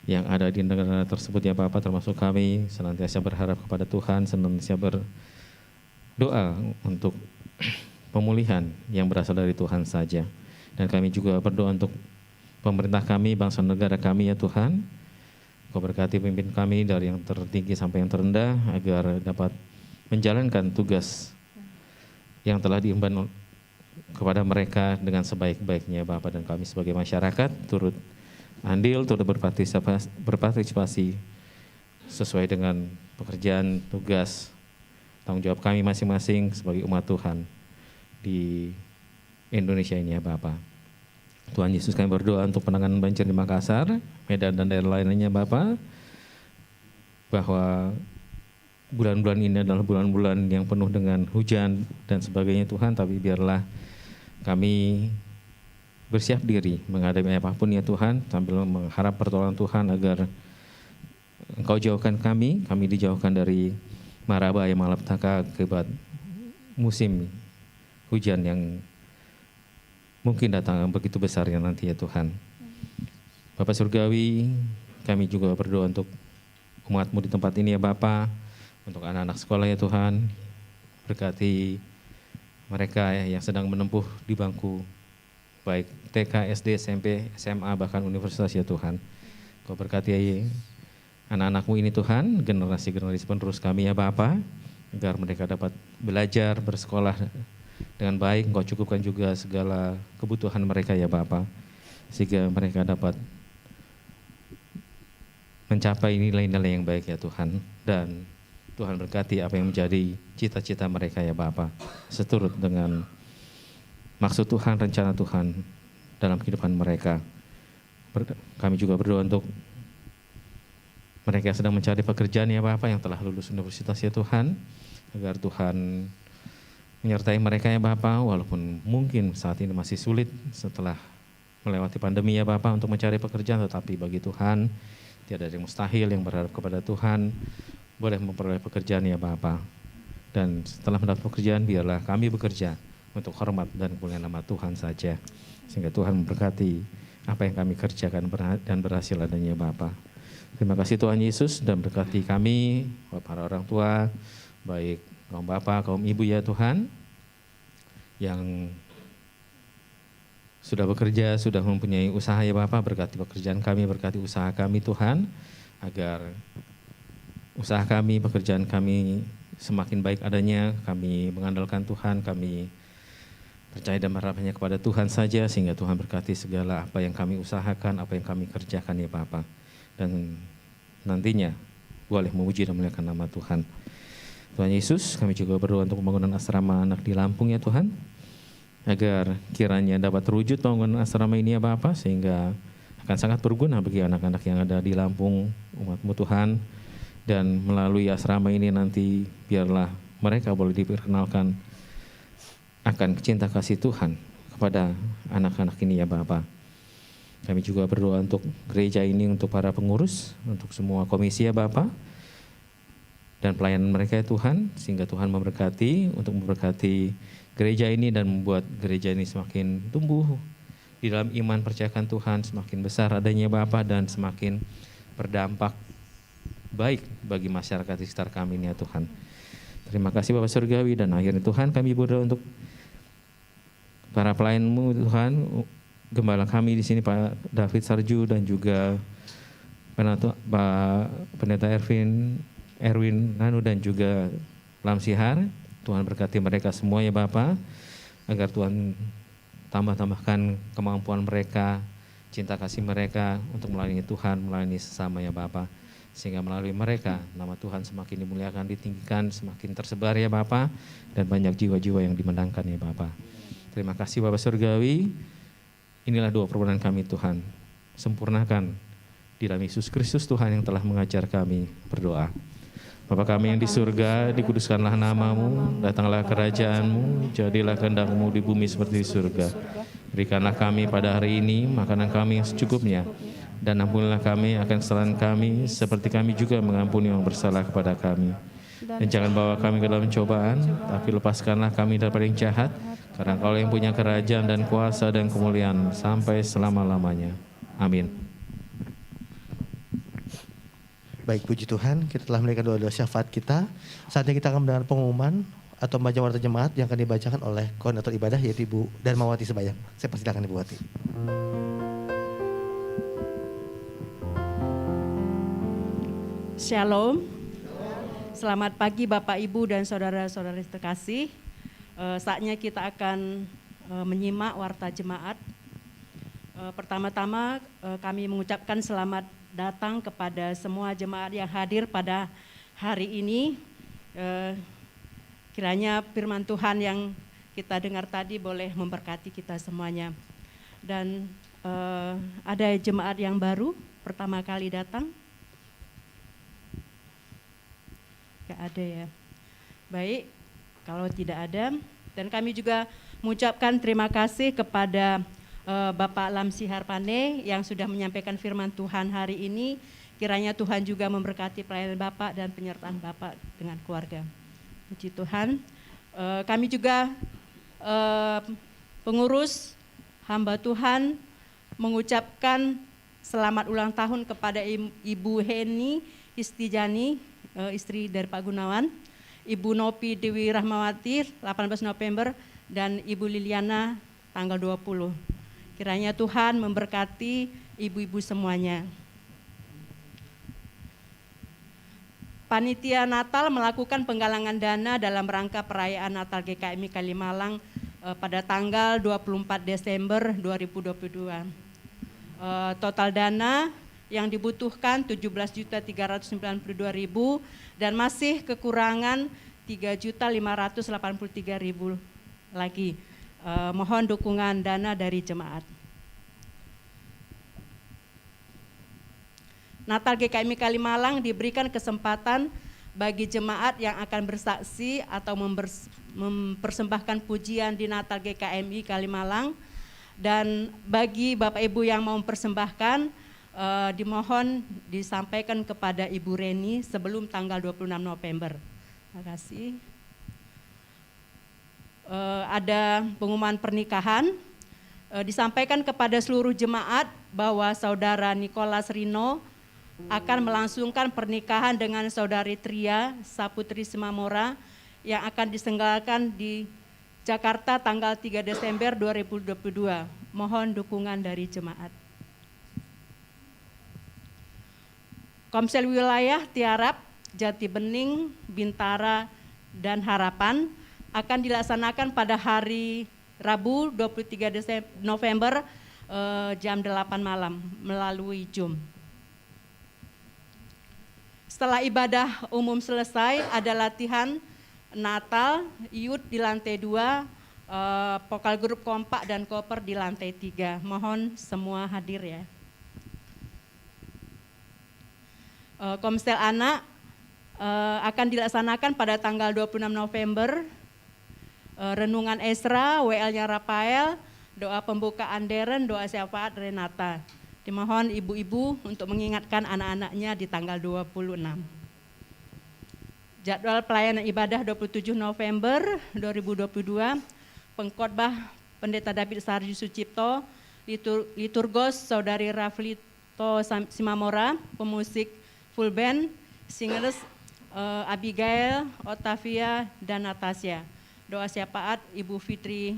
yang ada di negara tersebut ya Bapa, termasuk kami, senantiasa berharap kepada Tuhan, senantiasa berdoa untuk pemulihan yang berasal dari Tuhan saja. Dan kami juga berdoa untuk pemerintah kami, bangsa negara kami ya Tuhan. Kau berkati pemimpin kami dari yang tertinggi sampai yang terendah, agar dapat menjalankan tugas yang telah diemban kepada mereka dengan sebaik-baiknya Bapa. Dan kami sebagai masyarakat turut andil, turut berpartisipasi sesuai dengan pekerjaan, tugas, tanggung jawab kami masing-masing sebagai umat Tuhan di Indonesia ini ya Bapa. Tuhan Yesus, kami berdoa untuk penanganan banjir di Makassar, Medan, dan daerah lainnya Bapa, bahwa bulan-bulan ini adalah bulan-bulan yang penuh dengan hujan dan sebagainya Tuhan, tapi biarlah kami bersiap diri menghadapi apapun ya Tuhan, sambil mengharap pertolongan Tuhan agar Engkau jauhkan kami dijauhkan dari maraba yang malapetaka akibat musim hujan yang mungkin datang begitu besarnya nanti ya Tuhan. Bapak Surgawi, kami juga berdoa untuk umat-Mu di tempat ini ya Bapa, untuk anak-anak sekolah ya Tuhan, berkati mereka yang sedang menempuh di bangku baik TK, SD, SMP, SMA, bahkan universitas ya Tuhan. Kau berkati anak-anak-Mu ini Tuhan, generasi-generasi penerus kami ya Bapa, agar mereka dapat belajar, bersekolah dengan baik. Engkau cukupkan juga segala kebutuhan mereka ya Bapa, sehingga mereka dapat mencapai nilai-nilai yang baik ya Tuhan. Dan Tuhan berkati apa yang menjadi cita-cita mereka ya Bapa, seturut dengan maksud Tuhan, rencana Tuhan dalam kehidupan mereka. Kami juga berdoa untuk mereka yang sedang mencari pekerjaan ya Bapa, yang telah lulus universitas ya Tuhan, agar Tuhan menyertai mereka ya Bapa, walaupun mungkin saat ini masih sulit setelah melewati pandemi ya Bapa untuk mencari pekerjaan, tetapi bagi Tuhan tiada ada yang mustahil. Yang berharap kepada Tuhan boleh memperoleh pekerjaan ya Bapa. Dan setelah mendapat pekerjaan, biarlah kami bekerja untuk hormat dan kemuliaan nama Tuhan saja, sehingga Tuhan memberkati apa yang kami kerjakan dan berhasil adanya Bapa. Terima kasih Tuhan Yesus, dan berkati kami, para orang tua, baik kaum bapak, kaum ibu ya Tuhan, yang sudah bekerja, sudah mempunyai usaha ya Bapak, berkati pekerjaan kami, berkati usaha kami Tuhan, agar usaha kami, pekerjaan kami semakin baik adanya. Kami mengandalkan Tuhan, kami percaya dan berharapnya kepada Tuhan saja, sehingga Tuhan berkati segala apa yang kami usahakan, apa yang kami kerjakan ya Bapak, dan nantinya boleh memuji dan memuliakan nama Tuhan. Tuhan Yesus, kami juga berdoa untuk pembangunan asrama anak di Lampung ya Tuhan, agar kiranya dapat terwujud pembangunan asrama ini ya Bapa, sehingga akan sangat berguna bagi anak-anak yang ada di Lampung, umat-Mu Tuhan, dan melalui asrama ini nanti biarlah mereka boleh diperkenalkan akan cinta kasih Tuhan kepada anak-anak ini ya Bapa. Kami juga berdoa untuk gereja ini, untuk para pengurus, untuk semua komisi ya Bapa, dan pelayanan mereka ya Tuhan, sehingga Tuhan memberkati, untuk memberkati gereja ini dan membuat gereja ini semakin tumbuh di dalam iman, percayakan Tuhan, semakin besar adanya Bapa, dan semakin berdampak baik bagi masyarakat di sekitar kami ini ya Tuhan. Terima kasih Bapak Surgawi, dan akhirnya Tuhan kami berdoa untuk para pelayan-Mu Tuhan, gembala kami di sini Pak David Sarju, dan juga Pak Pendeta Erwin Nanu, dan juga Lamsihar. Tuhan berkati mereka semua ya Bapa, agar Tuhan tambahkan kemampuan mereka, cinta kasih mereka untuk melayani Tuhan, melayani sesama ya Bapa, sehingga melalui mereka nama Tuhan semakin dimuliakan, ditinggikan, semakin tersebar ya Bapa, dan banyak jiwa-jiwa yang dimenangkan ya Bapa. Terima kasih Bapak Surgawi. Inilah doa permohonan kami Tuhan, sempurnakan di dalam Yesus Kristus Tuhan yang telah mengajar kami berdoa. Bapa kami yang di surga, dikuduskanlah nama-Mu, datanglah kerajaan-Mu, jadilah kehendak-Mu di bumi seperti di surga. Berikanlah kami pada hari ini makanan kami yang secukupnya, dan ampunilah kami akan kesalahan kami, seperti kami juga mengampuni yang bersalah kepada kami. Dan jangan bawa kami ke dalam cobaan, tapi lepaskanlah kami daripada yang jahat, karena Engkau yang punya kerajaan dan kuasa dan kemuliaan sampai selama-lamanya. Amin. Baik, puji Tuhan, kita telah menunaikan doa-doa syafaat kita. Saatnya kita akan mendengar pengumuman atau membaca warta jemaat yang akan dibacakan oleh koordinator ibadah, yaitu Ibu Darmawati Sebayang. Saya persilakan Ibu Wati. Shalom. Selamat pagi Bapak Ibu dan saudara-saudari terkasih. Saatnya kita akan menyimak warta jemaat. Pertama-tama kami mengucapkan selamat datang kepada semua jemaat yang hadir pada hari ini. Kiranya firman Tuhan yang kita dengar tadi boleh memberkati kita semuanya. Dan ada jemaat yang baru pertama kali datang. Gak ada ya. Baik, kalau tidak ada, dan kami juga mengucapkan terima kasih kepada Bapak Lamsihar Pane yang sudah menyampaikan firman Tuhan hari ini. Kiranya Tuhan juga memberkati pelayanan Bapak dan penyertaan Bapak dengan keluarga. Puji Tuhan. Kami juga pengurus hamba Tuhan mengucapkan selamat ulang tahun kepada Ibu Heni Histijani, istri dari Pak Gunawan, Ibu Nopi Dewi Rahmawati 18 November, dan Ibu Liliana tanggal 20. Kiranya Tuhan memberkati ibu-ibu semuanya. Panitia Natal melakukan penggalangan dana dalam rangka perayaan Natal GKMI Kalimalang pada tanggal 24 Desember 2022. Total dana yang dibutuhkan 17.392.000 dan masih kekurangan 3.583.000 lagi. Mohon dukungan dana dari jemaat. Natal GKMI Kalimalang diberikan kesempatan bagi jemaat yang akan bersaksi atau mempersembahkan pujian di Natal GKMI Kalimalang, dan bagi Bapak Ibu yang mau mempersembahkan dimohon disampaikan kepada Ibu Reni sebelum tanggal 26 November. Terima kasih. Ada pengumuman pernikahan, disampaikan kepada seluruh jemaat bahwa Saudara Nicholas Rino akan melangsungkan pernikahan dengan Saudari Tria Saputri Simamora yang akan diselenggarakan di Jakarta tanggal 3 Desember 2022. Mohon dukungan dari jemaat. Komsel Wilayah Tiarap, Jati Bening, Bintara, dan Harapan akan dilaksanakan pada hari Rabu 23 November jam 8 malam melalui Zoom. Setelah ibadah umum selesai, ada latihan Natal, Youth di lantai 2, vokal grup kompak dan koper di lantai 3. Mohon semua hadir ya. Komsel anak akan dilaksanakan pada tanggal 26 November. Renungan Esra, WL-nya Rafael, doa pembukaan Deren, doa syafaat Renata. Dimohon ibu-ibu untuk mengingatkan anak-anaknya di tanggal 26. Jadwal pelayanan ibadah 27 November 2022, pengkhotbah Pendeta David Sarju Sucipto, liturgos Saudari Raflito Simamora, pemusik full band, singers Abigail, Otavia, dan Natasha. Doa syafaat Ibu Fitri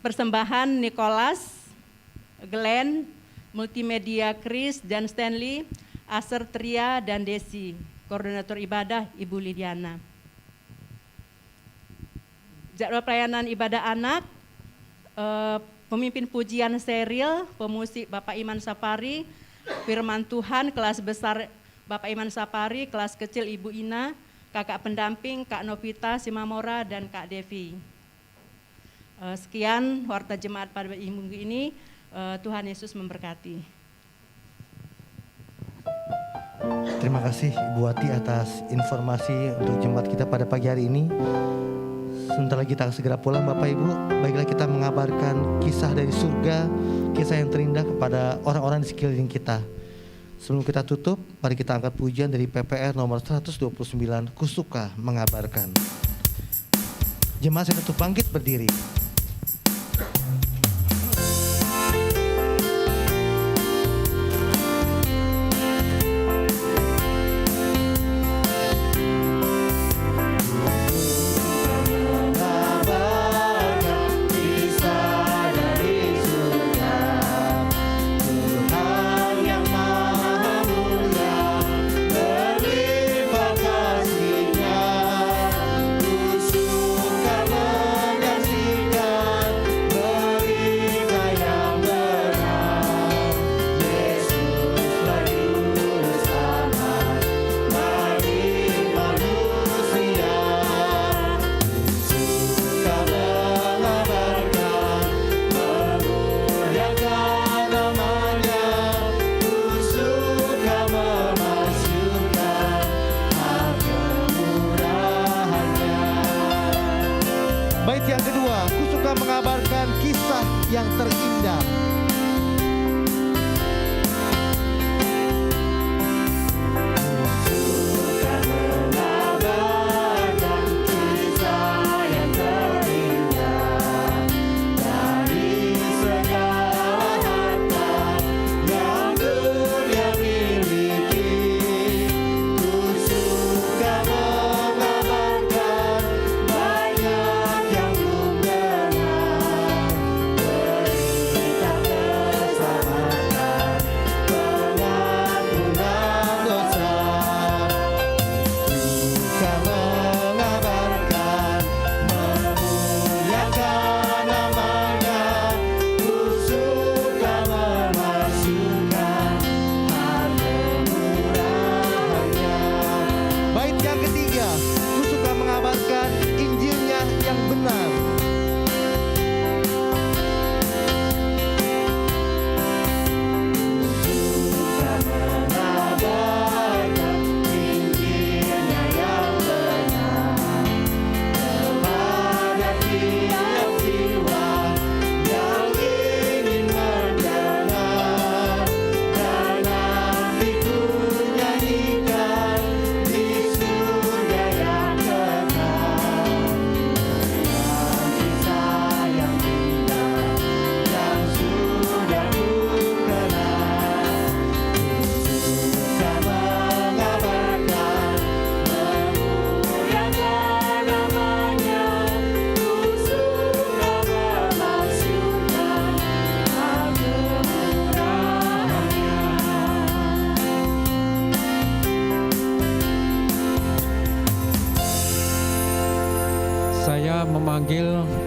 persembahan Nicholas, Glenn, Multimedia Chris dan Stanley, Aser Tria dan Desi, koordinator ibadah Ibu Lidiana. Jadwal pelayanan ibadah anak, pemimpin pujian Seril, pemusik Bapak Iman Sapari, firman Tuhan kelas besar Bapak Iman Sapari, kelas kecil Ibu Ina, kakak pendamping Kak Novita Simamora dan Kak Devi. Sekian warta jemaat pada minggu ini. Tuhan Yesus memberkati. Terima kasih Ibu Wati atas informasi untuk jemaat kita pada pagi hari ini. Sebentar lagi kita akan segera pulang Bapak Ibu. Baiklah kita mengabarkan kisah dari surga, kisah yang terindah kepada orang-orang di sekeliling kita. Sebelum kita tutup, mari kita angkat pujian dari PPR nomor 129, Kusuka mengabarkan. Jemaat saya tetap bangkit berdiri. Suka menyaksikan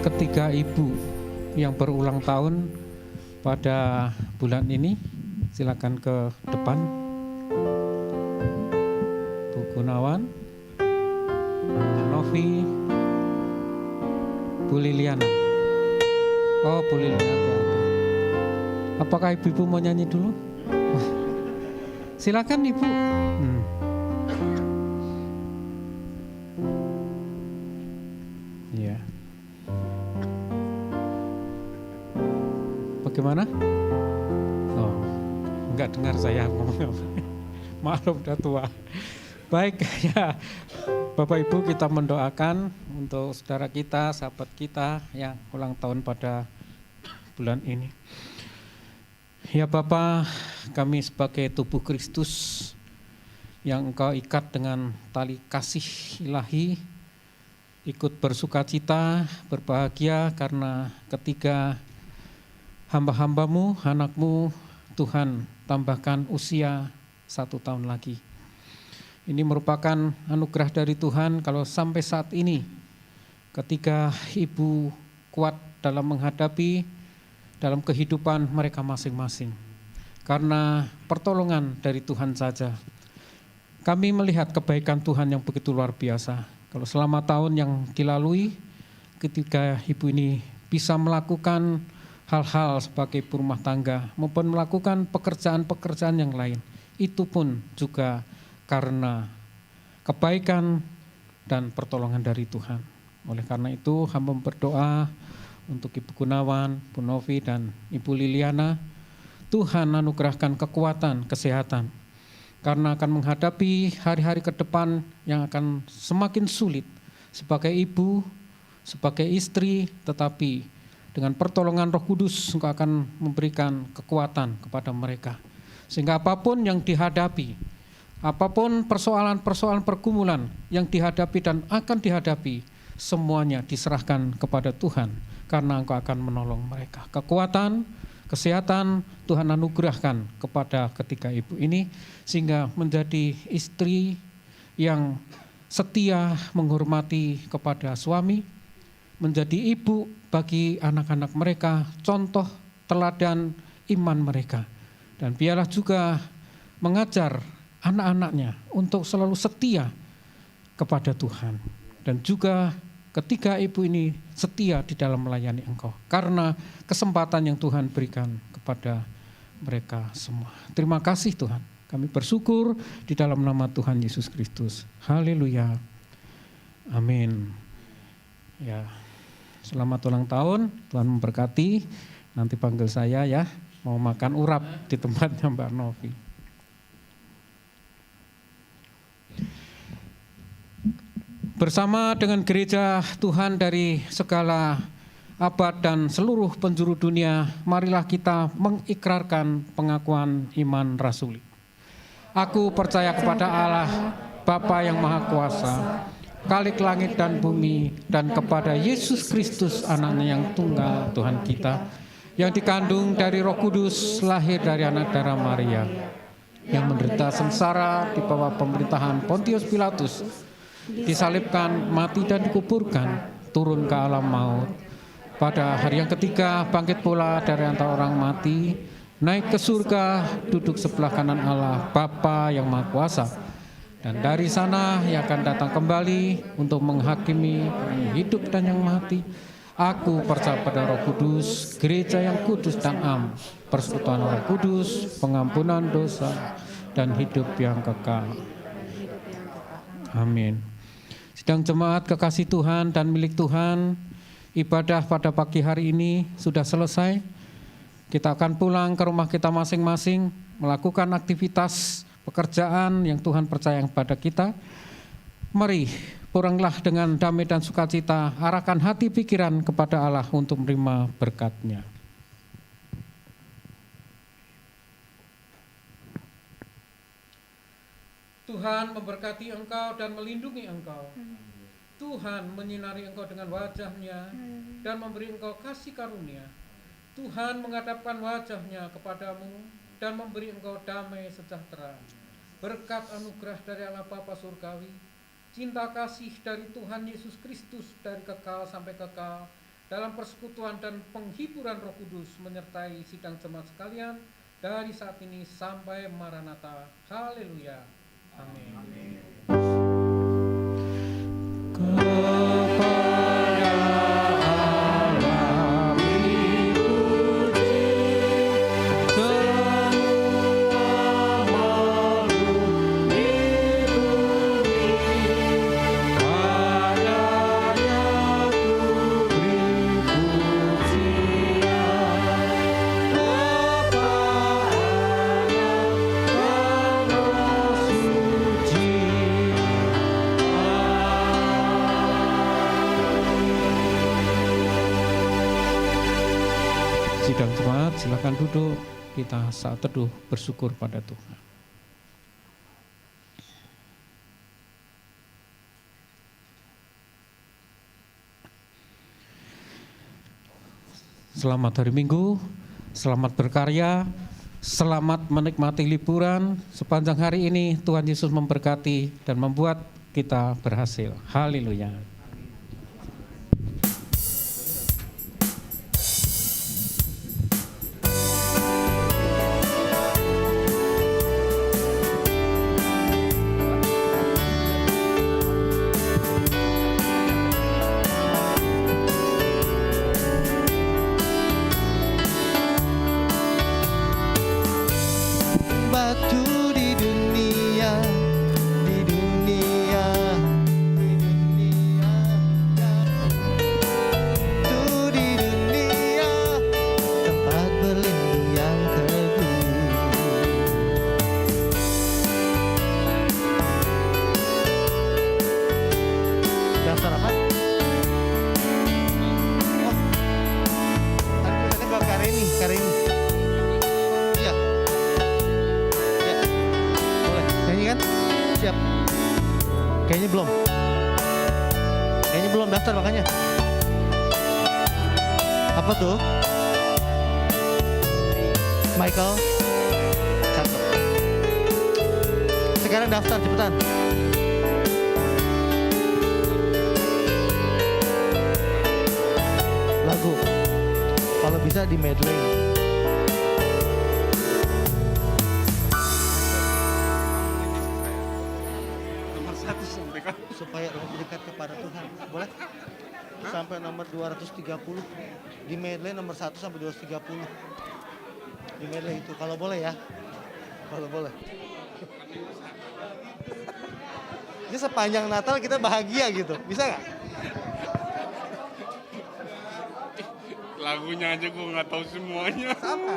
ketiga ibu yang berulang tahun pada bulan ini. Silakan ke depan. Bu Gunawan, Novi, Bu Liliana. Oh, Bu Liliana. Apakah ibu-ibu mau nyanyi dulu? Silakan Ibu. Iya. Bagaimana? Oh, enggak dengar saya ngomong apa. Maaf udah tua. Baik ya, Bapak Ibu, kita mendoakan untuk saudara kita, sahabat kita yang ulang tahun pada bulan ini. Ya Bapa, kami sebagai tubuh Kristus yang Engkau ikat dengan tali kasih ilahi, ikut bersukacita, berbahagia karena ketiga hamba-hambamu, anakmu, Tuhan tambahkan usia 1 tahun lagi. Ini merupakan anugerah dari Tuhan kalau sampai saat ini ketika ibu kuat dalam menghadapi dalam kehidupan mereka masing-masing. Karena pertolongan dari Tuhan saja. Kami melihat kebaikan Tuhan yang begitu luar biasa. Kalau selama tahun yang dilalui, ketika ibu ini bisa melakukan hal-hal sebagai ibu rumah tangga, maupun melakukan pekerjaan-pekerjaan yang lain, itu pun juga karena kebaikan dan pertolongan dari Tuhan. Oleh karena itu, hamba berdoa untuk Ibu Gunawan, Bu Novi, dan Ibu Liliana, Tuhan anugerahkan kekuatan, kesehatan, karena akan menghadapi hari-hari ke depan yang akan semakin sulit sebagai ibu, sebagai istri, tetapi dengan pertolongan Roh Kudus Engkau akan memberikan kekuatan kepada mereka. Sehingga apapun yang dihadapi, apapun persoalan-persoalan pergumulan yang dihadapi dan akan dihadapi, semuanya diserahkan kepada Tuhan, karena Engkau akan menolong mereka. Kekuatan, kesehatan Tuhan anugerahkan kepada ketiga ibu ini, sehingga menjadi istri yang setia menghormati kepada suami, menjadi ibu bagi anak-anak mereka, contoh teladan iman mereka. Dan biarlah juga mengajar anak-anaknya untuk selalu setia kepada Tuhan. Dan juga ketiga ibu ini setia di dalam melayani Engkau, karena kesempatan yang Tuhan berikan kepada mereka semua. Terima kasih Tuhan. Kami bersyukur di dalam nama Tuhan Yesus Kristus. Haleluya. Amin. Ya, selamat ulang tahun. Tuhan memberkati. Nanti panggil saya ya. Mau makan urap di tempatnya Mbak Novi. Bersama dengan gereja Tuhan dari segala abad dan seluruh penjuru dunia, marilah kita mengikrarkan pengakuan iman rasuli. Aku percaya kepada Allah, Bapa yang Maha Kuasa, Khalik langit dan bumi, dan kepada Yesus Kristus, anaknya yang tunggal, Tuhan kita, yang dikandung dari Roh Kudus, lahir dari anak darah Maria, yang menderita sengsara di bawah pemerintahan Pontius Pilatus, disalibkan, mati dan dikuburkan, turun ke alam maut. Pada hari yang ketiga bangkit pula dari antara orang mati, naik ke surga, duduk sebelah kanan Allah, Bapa yang Maha Kuasa. Dan dari sana ia akan datang kembali untuk menghakimi yang hidup dan yang mati. Aku percaya pada Roh Kudus, gereja yang kudus dan am, persekutuan Roh Kudus, pengampunan dosa, dan hidup yang kekal. Amin. Sidang jemaat kekasih Tuhan dan milik Tuhan, ibadah pada pagi hari ini sudah selesai. Kita akan pulang ke rumah kita masing-masing, melakukan aktivitas pekerjaan yang Tuhan percaya kepada kita. Mari pulanglah dengan damai dan sukacita, arahkan hati pikiran kepada Allah untuk menerima berkat-Nya. Tuhan memberkati engkau dan melindungi engkau. Tuhan menyinari engkau dengan wajah-Nya dan memberi engkau kasih karunia. Tuhan menghadapkan wajah-Nya kepadamu dan memberi engkau damai sejahtera. Berkat anugerah dari Allah Bapa Surgawi, cinta kasih dari Tuhan Yesus Kristus dari kekal sampai kekal, dalam persekutuan dan penghiburan Roh Kudus menyertai sidang jemaat sekalian dari saat ini sampai Maranatha. Haleluya. Amin. Sidang jemaat, silakan duduk. Kita saat teduh bersyukur pada Tuhan. Selamat hari Minggu, selamat berkarya, selamat menikmati liburan. Sepanjang hari ini Tuhan Yesus memberkati dan membuat kita berhasil. Haleluya. Batu di dunia, di dunia, di dunia, batu di dunia, tempat berlindung yang teguh. Daftar apa? Oh, tadi tulisannya Mbak Kareni, Kareni. Iya. Ya, boleh. Nyanyi kan? Siap. Kayaknya belum. Kayaknya belum daftar makanya. Apa tuh? Michael. Cakep. Sekarang daftar cepetan. Lagu. Kalau bisa di medley. Supaya lebih dekat kepada Tuhan. Boleh? Sampai nomor 230. Di medley nomor 1 sampai 230. Di medley itu. Kalau boleh ya. Kalau boleh. Ini sepanjang Natal kita bahagia gitu. Bisa nggak? Lagunya aja gue nggak tahu semuanya. Sama.